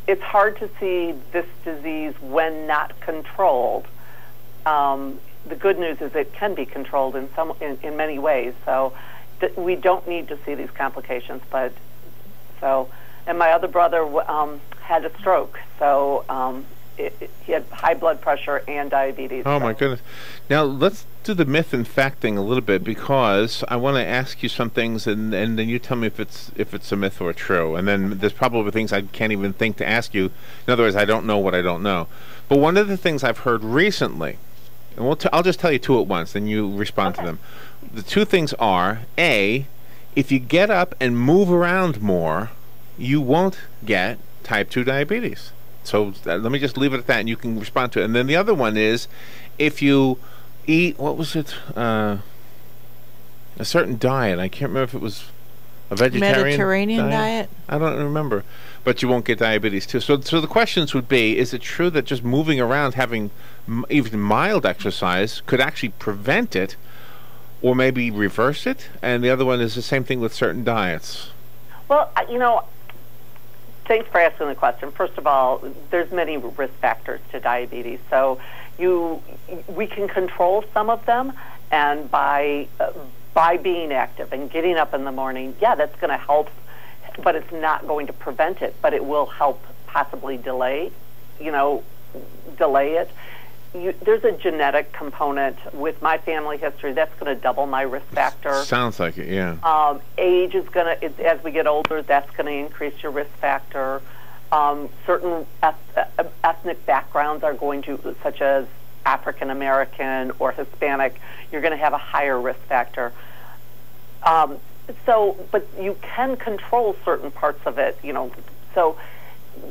It's hard to see this disease when not controlled. The good news is it can be controlled in many ways. So we don't need to see these complications. And my other brother had a stroke, so he had high blood pressure and diabetes. Oh, my goodness. Now, let's do the myth and fact thing a little bit, because I want to ask you some things, and then you tell me if it's a myth or true. And then there's probably things I can't even think to ask you. In other words, I don't know what I don't know. But one of the things I've heard recently, and I'll just tell you two at once, and you respond to them. The two things are, A, if you get up and move around more, you won't get type 2 diabetes. So let me just leave it at that, and you can respond to it. And then the other one is, if you eat, what was it? A certain diet. I can't remember if it was a vegetarian Mediterranean diet? I don't remember. But you won't get diabetes too. So the questions would be, is it true that just moving around, having even mild exercise, could actually prevent it or maybe reverse it? And the other one is the same thing with certain diets. Well, thanks for asking the question. First of all, there's many risk factors to diabetes. So we can control some of them, and by being active and getting up in the morning, yeah, that's going to help, but it's not going to prevent it, but it will help possibly delay it. There's a genetic component with my family history that's going to double my risk factor. Sounds like it, yeah. Age is going to, as we get older, that's going to increase your risk factor. Certain ethnic backgrounds are going to, such as African American or Hispanic, you're going to have a higher risk factor. But you can control certain parts of it, So,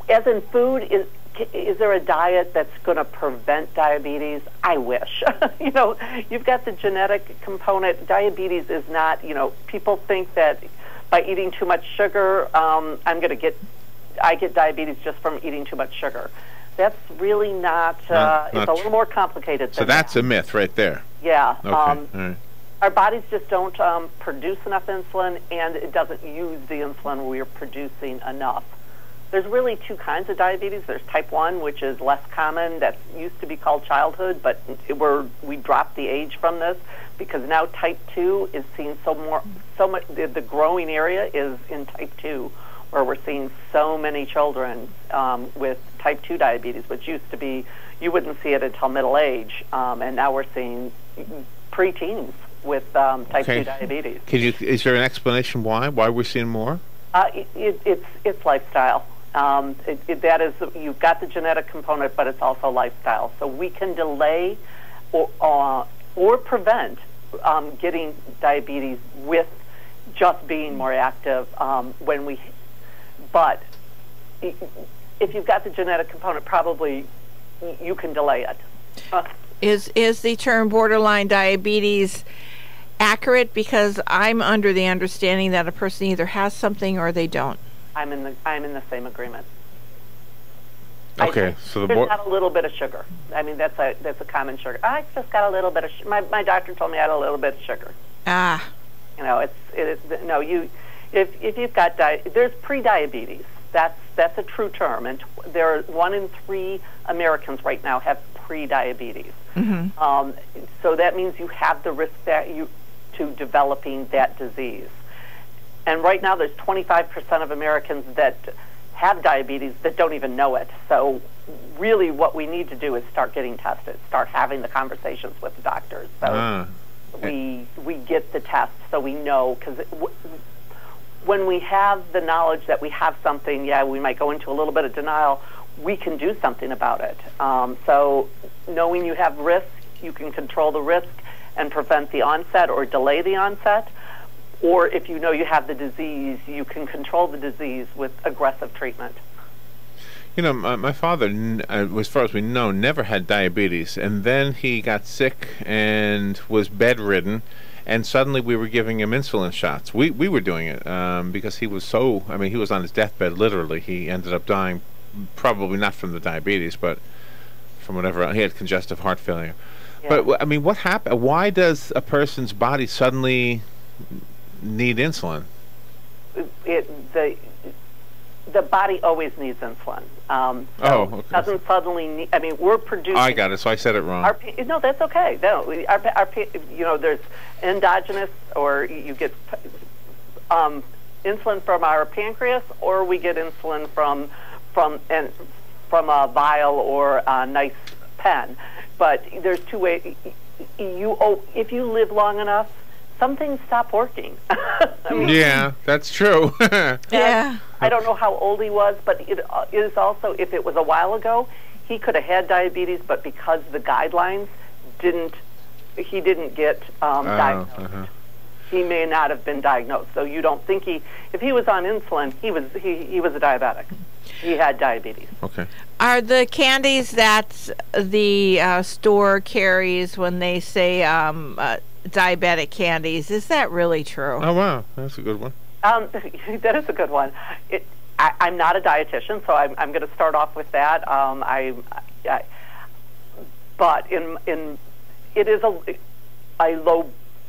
as in food, is there a diet that's going to prevent diabetes? I wish. You've got the genetic component. Diabetes is not, people think that by eating too much sugar, I get diabetes just from eating too much sugar. That's really not it's a little more complicated than So that's a myth right there. Yeah. Okay. All right. Our bodies just don't produce enough insulin, and it doesn't use the insulin we're producing enough. There's really two kinds of diabetes. There's type 1, which is less common. That used to be called childhood, but we dropped the age from this because now type 2 is seen so much. The growing area is in type 2, where we're seeing so many children with type 2 diabetes, which used to be you wouldn't see it until middle age, and now we're seeing preteens with type 2 diabetes. Is there an explanation why we're seeing more? It's lifestyle. That is, you've got the genetic component, but it's also lifestyle. So we can delay or prevent getting diabetes with just being more active but if you've got the genetic component, probably you can delay it. Is the term borderline diabetes accurate? Because I'm under the understanding that a person either has something or they don't. I'm in the same agreement. Okay, so there's got a little bit of sugar. I mean, that's a common sugar. I just got a little bit of my doctor told me I had a little bit of sugar. If you've got there's pre-diabetes. That's a true term, and there are 1 in 3 Americans right now have pre-diabetes. Mm-hmm. So that means you have the risk to developing that disease. And right now, there's 25% of Americans that have diabetes that don't even know it. So really what we need to do is start getting tested, start having the conversations with the doctors. So we get the test so we know, because when we have the knowledge that we have something, we might go into a little bit of denial. We can do something about it. So knowing you have risk, you can control the risk and prevent the onset or delay the onset. Or if you know you have the disease, you can control the disease with aggressive treatment. You know, my father, as far as we know, never had diabetes, and then he got sick and was bedridden, and suddenly we were giving him insulin shots. We were doing it because he was so, I mean, he was on his deathbed, literally. He ended up dying, probably not from the diabetes, but from whatever. He had congestive heart failure. Yeah. But, I mean, what happened? Why does a person's body suddenly need insulin? The body always needs insulin. Okay. It doesn't suddenly need, I mean, we're producing... I got it, so I said it wrong. No, that's okay. No, you know, there's endogenous, or you get insulin from our pancreas, or we get insulin from a vial or a nice pen. But there's two ways. If you live long enough, some things stop working. I mean, yeah, that's true. Yeah. I don't know how old he was, but it is also, if it was a while ago, he could have had diabetes, but because the guidelines he didn't get diagnosed. He may not have been diagnosed. So you don't think if he was on insulin, he was a diabetic. He had diabetes. Okay. Are the candies that the store carries when they say diabetic candies, is that really true? Oh, wow. That's a good one. That is a good one. I'm not a dietitian, so I'm going to start off with that. But it is a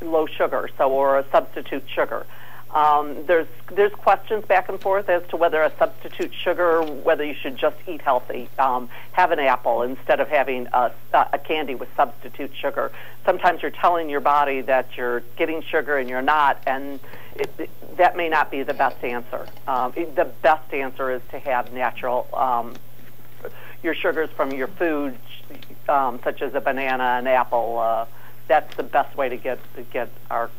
low sugar, or a substitute sugar. There's questions back and forth as to whether a substitute sugar, whether you should just eat healthy, have an apple instead of having a candy with substitute sugar. Sometimes you're telling your body that you're getting sugar and you're not, and that may not be the best answer. The best answer is to have natural your sugars from your food, such as a banana, an apple. That's the best way to get our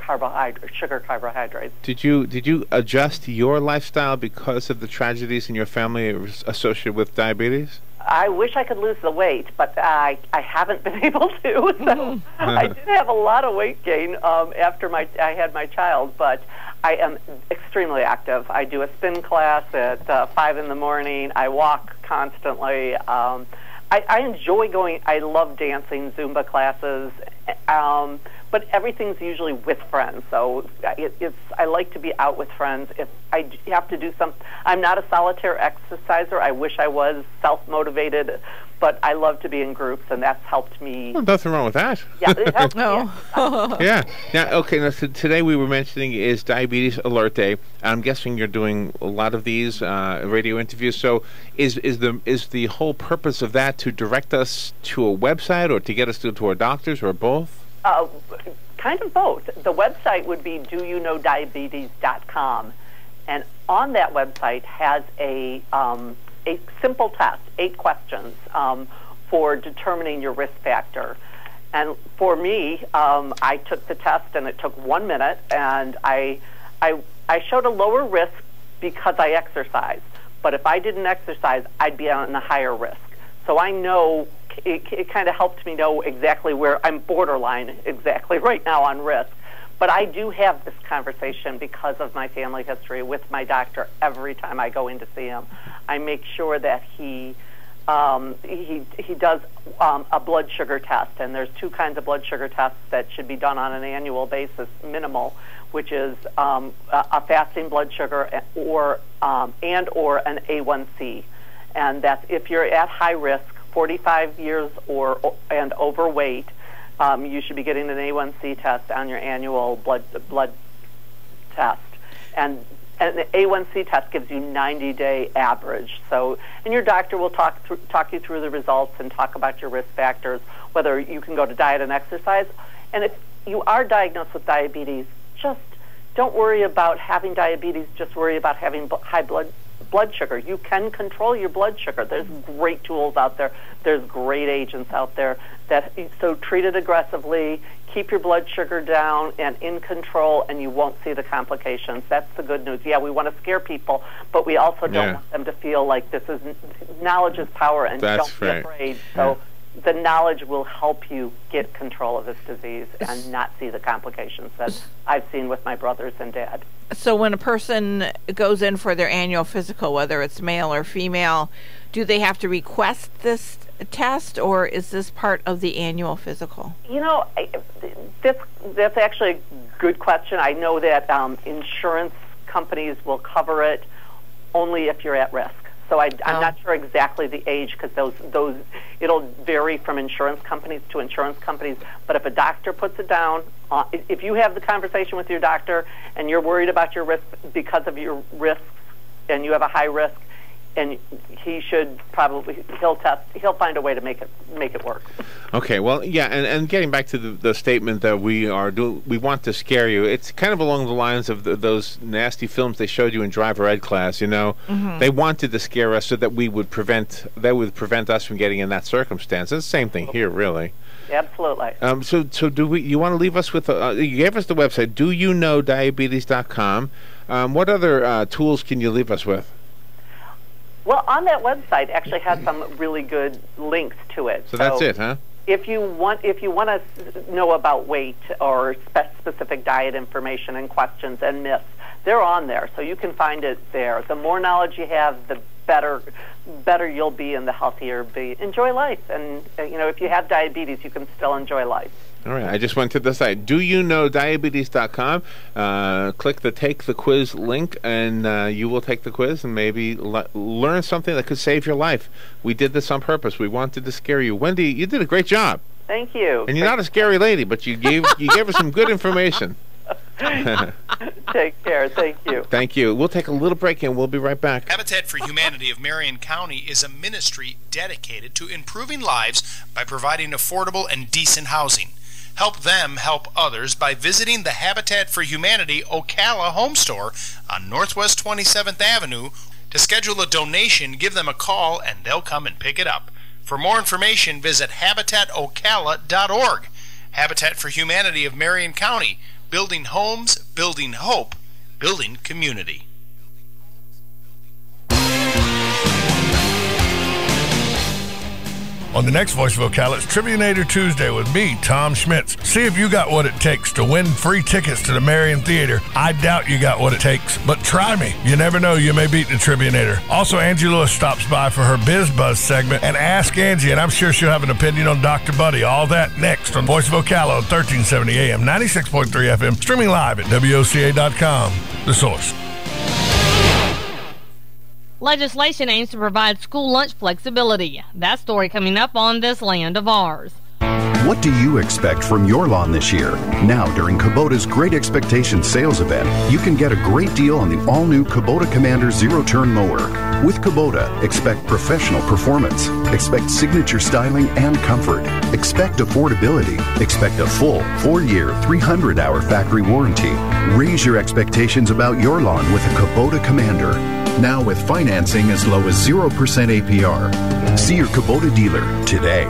sugar carbohydrates. Did you adjust your lifestyle because of the tragedies in your family associated with diabetes? I wish I could lose the weight, but I haven't been able to. So I did have a lot of weight gain after I had my child, but I am extremely active. I do a spin class at 5 in the morning. I walk constantly. I enjoy going. I love dancing, Zumba classes, but everything's usually with friends. So I like to be out with friends. If I have to do something, I'm not a solitary exerciser. I wish I was self-motivated, but I love to be in groups, and that's helped me. Well, nothing wrong with that. Yeah, it helps. No. Yeah. Now, okay. Now, today we were mentioning is Diabetes Alert Day. I'm guessing you're doing a lot of these radio interviews. So, is the whole purpose of that to direct us to a website, or to get us to our doctors, or both? Kind of both. The website would be doyouknowdiabetes.com, and on that website has a simple test, 8 questions for determining your risk factor. And for me, I took the test, and it took 1 minute, and I showed a lower risk because I exercised. But if I didn't exercise, I'd be on a higher risk. So I know it kind of helped me know exactly where I'm borderline exactly right now on risk. But I do have this conversation because of my family history with my doctor every time I go in to see him. I make sure that he does a blood sugar test, and there's 2 kinds of blood sugar tests that should be done on an annual basis, minimal, which is a fasting blood sugar or an A1C, and that's if you're at high risk, 45 years and overweight. You should be getting an A1C test on your annual blood test, and the A1C test gives you 90-day average. So, and your doctor will talk you through the results and talk about your risk factors, whether you can go to diet and exercise. And if you are diagnosed with diabetes, just don't worry about having diabetes. Just worry about having high blood blood sugar. You can control your blood sugar. There's great tools out there. There's great agents out there so treat it aggressively, keep your blood sugar down and in control, and you won't see the complications. That's the good news. Yeah, we want to scare people, but we also don't want them to feel like knowledge is power, and don't be afraid. So the knowledge will help you get control of this disease and not see the complications that I've seen with my brothers and dad. So when a person goes in for their annual physical, whether it's male or female, do they have to request this test, or is this part of the annual physical? You know, that's actually a good question. I know that insurance companies will cover it only if you're at risk. So I'm not sure exactly the age, because those it'll vary from insurance companies to insurance companies. But if a doctor puts it down, if you have the conversation with your doctor and you're worried about your risk because of your risks, and you have a high risk, and he'll find a way to make it work. Okay, well, yeah, and getting back to the statement that we want to scare you, it's kind of along the lines of those nasty films they showed you in driver ed class. You know, they wanted to scare us so that they would prevent us from getting in that circumstance. It's the same thing here, really. Absolutely. So you want to leave us with you gave us the website, doyouknowdiabetes.com. What other tools can you leave us with? Well, on that website actually has some really good links to it. So that's it, huh? If you want to know about weight or specific diet information and questions and myths, they're on there, so you can find it there. The more knowledge you have, the better you'll be and the healthier you'll be. Enjoy life, and if you have diabetes, you can still enjoy life. All right, I just went to the site, doyouknowdiabetes.com. Click the Take the Quiz link, and you will take the quiz and maybe learn something that could save your life. We did this on purpose. We wanted to scare you. Wendy, you did a great job. Thank you. And you're not a scary lady, but you gave us some good information. Take care. Thank you. Thank you. We'll take a little break, and we'll be right back. Habitat for Humanity of Marion County is a ministry dedicated to improving lives by providing affordable and decent housing. Help them help others by visiting the Habitat for Humanity Ocala home store on Northwest 27th Avenue. To schedule a donation, give them a call and they'll come and pick it up. For more information, visit habitatocala.org. Habitat for Humanity of Marion County, building homes, building hope, building community. On the next Voice of Ocala, it's Tribunator Tuesday with me, Tom Schmitz. See if you got what it takes to win free tickets to the Marion Theater. I doubt you got what it takes, but try me. You never know, you may beat the Tribunator. Also, Angie Lewis stops by for her Biz Buzz segment, and Ask Angie, and I'm sure she'll have an opinion on Dr. Buddy. All that next on Voice of Ocala on 1370 AM, 96.3 FM, streaming live at WOCA.com. The Source. Legislation aims to provide school lunch flexibility. That story coming up on This Land of Ours. What do you expect from your lawn this year? Now, during Kubota's Great Expectations sales event, you can get a great deal on the all-new Kubota Commander zero-turn mower. With Kubota, expect professional performance, expect signature styling and comfort, expect affordability, expect a full 4-year, 300-hour factory warranty. Raise your expectations about your lawn with a Kubota Commander. Now with financing as low as 0% APR. See your Kubota dealer today.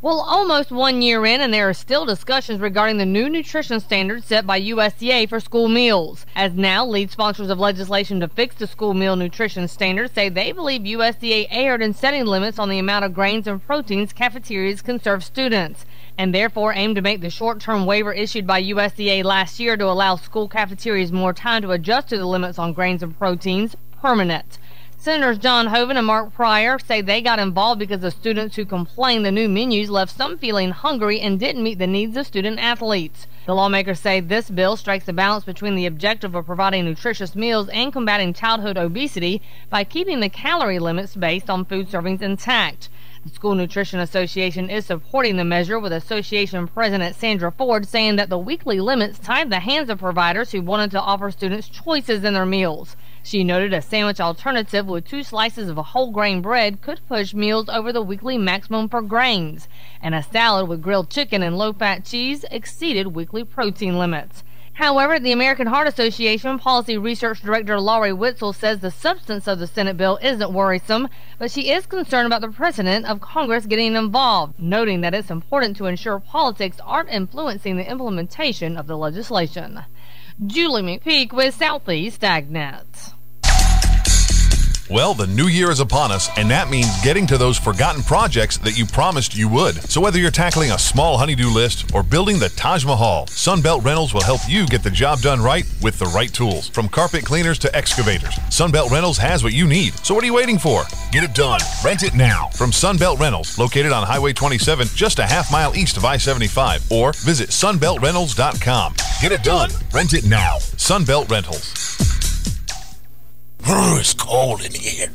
Well, almost 1 year in, and there are still discussions regarding the new nutrition standards set by USDA for school meals. As now, lead sponsors of legislation to fix the school meal nutrition standards say they believe USDA erred in setting limits on the amount of grains and proteins cafeterias can serve students, and therefore aim to make the short-term waiver issued by USDA last year to allow school cafeterias more time to adjust to the limits on grains and proteins permanent. Senators John Hoeven and Mark Pryor say they got involved because the students who complained the new menus left some feeling hungry and didn't meet the needs of student athletes. The lawmakers say this bill strikes a balance between the objective of providing nutritious meals and combating childhood obesity by keeping the calorie limits based on food servings intact. The School Nutrition Association is supporting the measure, with Association President Sandra Ford saying that the weekly limits tied the hands of providers who wanted to offer students choices in their meals. She noted a sandwich alternative with 2 slices of whole grain bread could push meals over the weekly maximum for grains, and a salad with grilled chicken and low-fat cheese exceeded weekly protein limits. However, the American Heart Association Policy Research Director Laurie Witzel says the substance of the Senate bill isn't worrisome, but she is concerned about the precedent of Congress getting involved, noting that it's important to ensure politics aren't influencing the implementation of the legislation. Julie McPeak with Southeast AgNet. Well, the new year is upon us, and that means getting to those forgotten projects that you promised you would. So whether you're tackling a small honey-do list or building the Taj Mahal, Sunbelt Rentals will help you get the job done right with the right tools. From carpet cleaners to excavators, Sunbelt Rentals has what you need. So what are you waiting for? Get it done. Rent it now. From Sunbelt Rentals, located on Highway 27, just a half-mile east of I-75, or visit sunbeltrentals.com. Get it done. Rent it now. Sunbelt Rentals. Ooh, it's cold in here.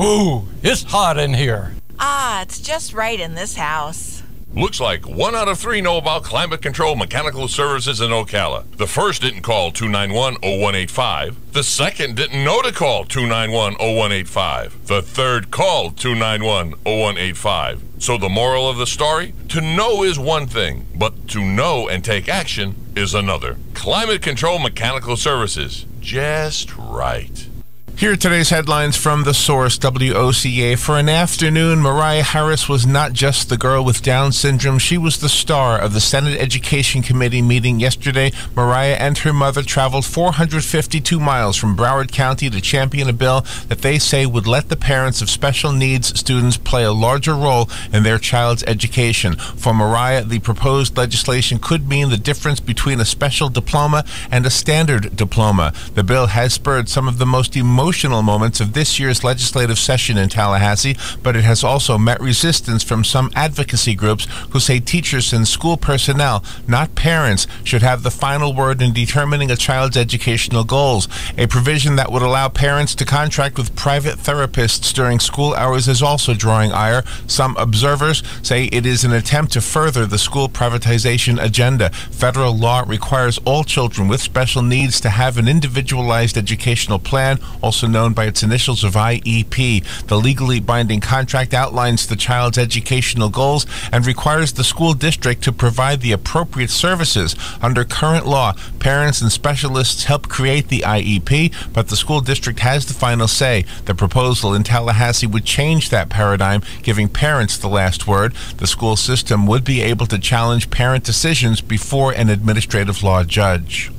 Ooh, it's hot in here. Ah, it's just right in this house. Looks like 1 out of 3 know about climate control mechanical services in Ocala. The first didn't call 291-0185. The second didn't know to call 291-0185. The third called 291-0185. So the moral of the story? To know is one thing, but to know and take action is another. Climate control mechanical services. Just right. Here are today's headlines from the source, WOCA. For an afternoon, Mariah Harris was not just the girl with Down syndrome. She was the star of the Senate Education Committee meeting yesterday. Mariah and her mother traveled 452 miles from Broward County to champion a bill that they say would let the parents of special needs students play a larger role in their child's education. For Mariah, the proposed legislation could mean the difference between a special diploma and a standard diploma. The bill has spurred some of the most emotional moments of this year's legislative session in Tallahassee, but it has also met resistance from some advocacy groups who say teachers and school personnel, not parents, should have the final word in determining a child's educational goals. A provision that would allow parents to contract with private therapists during school hours is also drawing ire. Some observers say it is an attempt to further the school privatization agenda. Federal law requires all children with special needs to have an individualized educational plan, also known by its initials of IEP. The legally binding contract outlines the child's educational goals and requires the school district to provide the appropriate services. Under current law, parents and specialists help create the IEP, but the school district has the final say. The proposal in Tallahassee would change that paradigm, giving parents the last word. The school system would be able to challenge parent decisions before an administrative law judge.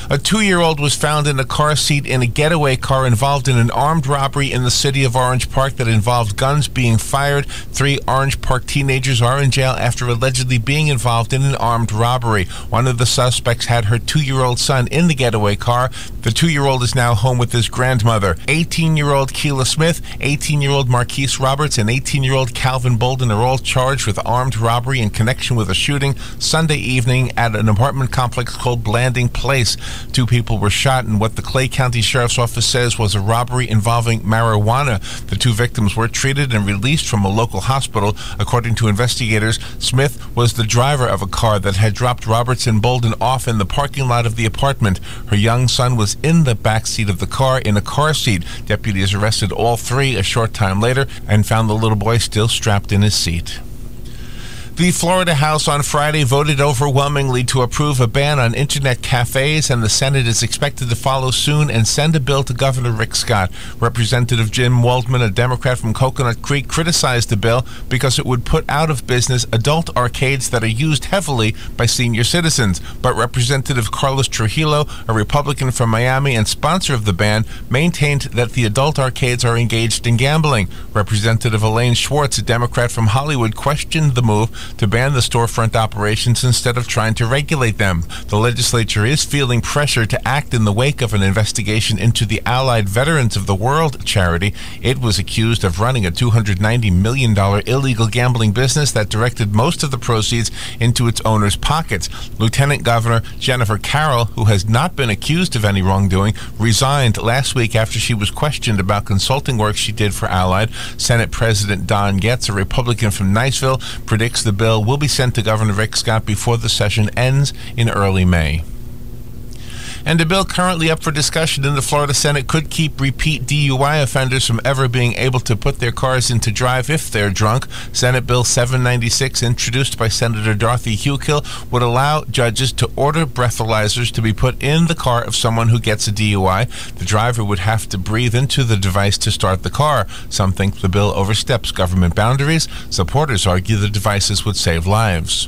A 2-year-old was found in a car seat in a getaway car involved in an armed robbery in the city of Orange Park that involved guns being fired. 3 Orange Park teenagers are in jail after allegedly being involved in an armed robbery. One of the suspects had her 2-year-old son in the getaway car. The 2-year-old is now home with his grandmother. 18-year-old Keela Smith, 18-year-old Marquise Roberts, and 18-year-old Calvin Bolden are all charged with armed robbery in connection with a shooting Sunday evening at an apartment complex called Blanding Place. 2 people were shot in what the Clay County Sheriff's Office says was a robbery involving marijuana. The 2 victims were treated and released from a local hospital. According to investigators, Smith was the driver of a car that had dropped Roberts and Bolden off in the parking lot of the apartment. Her young son was in the back seat of the car in a car seat. Deputies arrested all 3 a short time later and found the little boy still strapped in his seat. The Florida House on Friday voted overwhelmingly to approve a ban on internet cafes, and the Senate is expected to follow soon and send a bill to Governor Rick Scott. Representative Jim Waldman, a Democrat from Coconut Creek, criticized the bill because it would put out of business adult arcades that are used heavily by senior citizens. But Representative Carlos Trujillo, a Republican from Miami and sponsor of the ban, maintained that the adult arcades are engaged in gambling. Representative Elaine Schwartz, a Democrat from Hollywood, questioned the move to ban the storefront operations instead of trying to regulate them. The legislature is feeling pressure to act in the wake of an investigation into the Allied Veterans of the World charity. It was accused of running a $290 million illegal gambling business that directed most of the proceeds into its owners' pockets. Lieutenant Governor Jennifer Carroll, who has not been accused of any wrongdoing, resigned last week after she was questioned about consulting work she did for Allied. Senate President Don Getz, a Republican from Niceville, predicts the bill will be sent to Governor Rick Scott before the session ends in early May. And a bill currently up for discussion in the Florida Senate could keep repeat DUI offenders from ever being able to put their cars into drive if they're drunk. Senate Bill 796, introduced by Senator Dorothy Hukill, would allow judges to order breathalyzers to be put in the car of someone who gets a DUI. The driver would have to breathe into the device to start the car. Some think the bill oversteps government boundaries. Supporters argue the devices would save lives.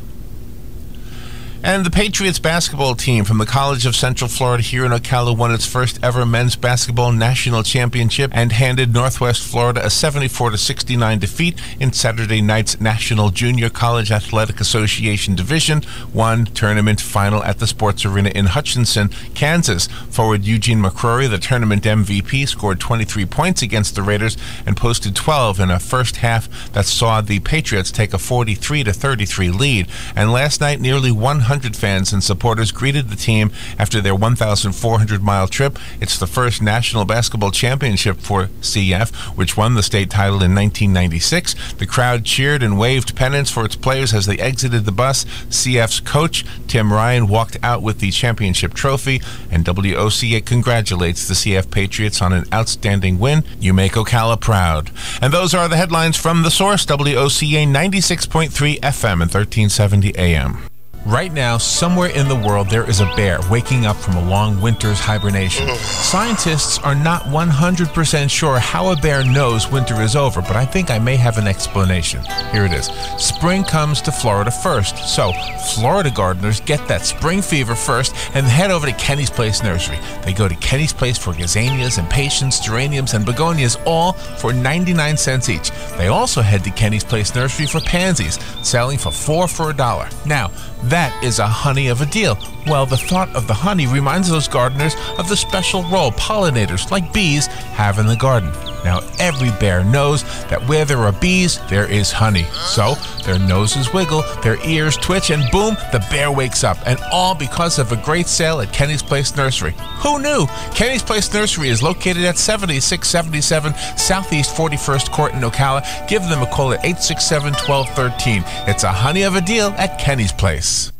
And the Patriots basketball team from the College of Central Florida here in Ocala won its first ever men's basketball national championship and handed Northwest Florida a 74-69 defeat in Saturday night's National Junior College Athletic Association Division I tournament final at the Sports Arena in Hutchinson, Kansas. Forward Eugene McCrory, the tournament MVP, scored 23 points against the Raiders and posted 12 in a first half that saw the Patriots take a 43-33 lead. And last night, nearly 100 fans and supporters greeted the team after their 1,400-mile trip. It's the first national basketball championship for CF, which won the state title in 1996. The crowd cheered and waved pennants for its players as they exited the bus. CF's coach, Tim Ryan, walked out with the championship trophy, and WOCA congratulates the CF Patriots on an outstanding win. You make Ocala proud. And those are the headlines from The Source, WOCA 96.3 FM and 1370 AM. Right now, somewhere in the world, there is a bear waking up from a long winter's hibernation. Scientists are not 100% sure how a bear knows winter is over, but I think I may have an explanation. Here it is. Spring comes to Florida first, so Florida gardeners get that spring fever first and head over to Kenny's Place Nursery. They go to Kenny's Place for gazanias, impatiens, geraniums, and begonias, all for 99 cents each. They also head to Kenny's Place Nursery for pansies, selling for $4 for $1. Now, that is a honey of a deal. Well, the thought of the honey reminds those gardeners of the special role pollinators, like bees, have in the garden. Now, every bear knows that where there are bees, there is honey. So, their noses wiggle, their ears twitch, and boom, the bear wakes up. And all because of a great sale at Kenny's Place Nursery. Who knew? Kenny's Place Nursery is located at 7677 Southeast 41st Court in Ocala. Give them a call at 867-1213. It's a honey of a deal at Kenny's Place.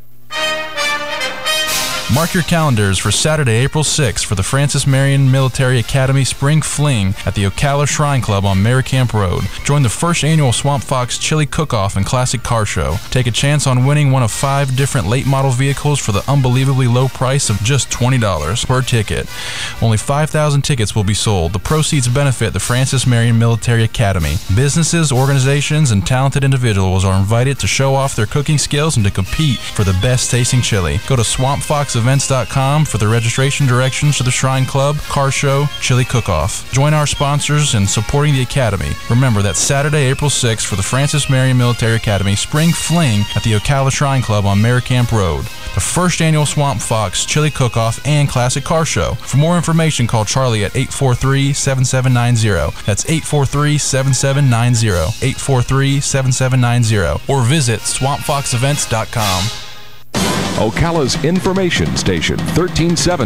Mark your calendars for Saturday, April 6th for the Francis Marion Military Academy Spring Fling at the Ocala Shrine Club on Mary Camp Road. Join the first annual Swamp Fox Chili Cook-Off and Classic Car Show. Take a chance on winning one of 5 different late model vehicles for the unbelievably low price of just $20 per ticket. Only 5,000 tickets will be sold. The proceeds benefit the Francis Marion Military Academy. Businesses, organizations, and talented individuals are invited to show off their cooking skills and to compete for the best tasting chili. Go to swampfoxevents.com for the registration directions to the Shrine Club, Car Show, Chili Cook-Off. Join our sponsors in supporting the Academy. Remember, that's Saturday, April 6th for the Francis Marion Military Academy Spring Fling at the Ocala Shrine Club on Mary Camp Road. The first annual Swamp Fox Chili Cook-Off and Classic Car Show. For more information, call Charlie at 843-7790. That's 843-7790. 843-7790. Or visit swampfoxevents.com. Ocala's information station, 1370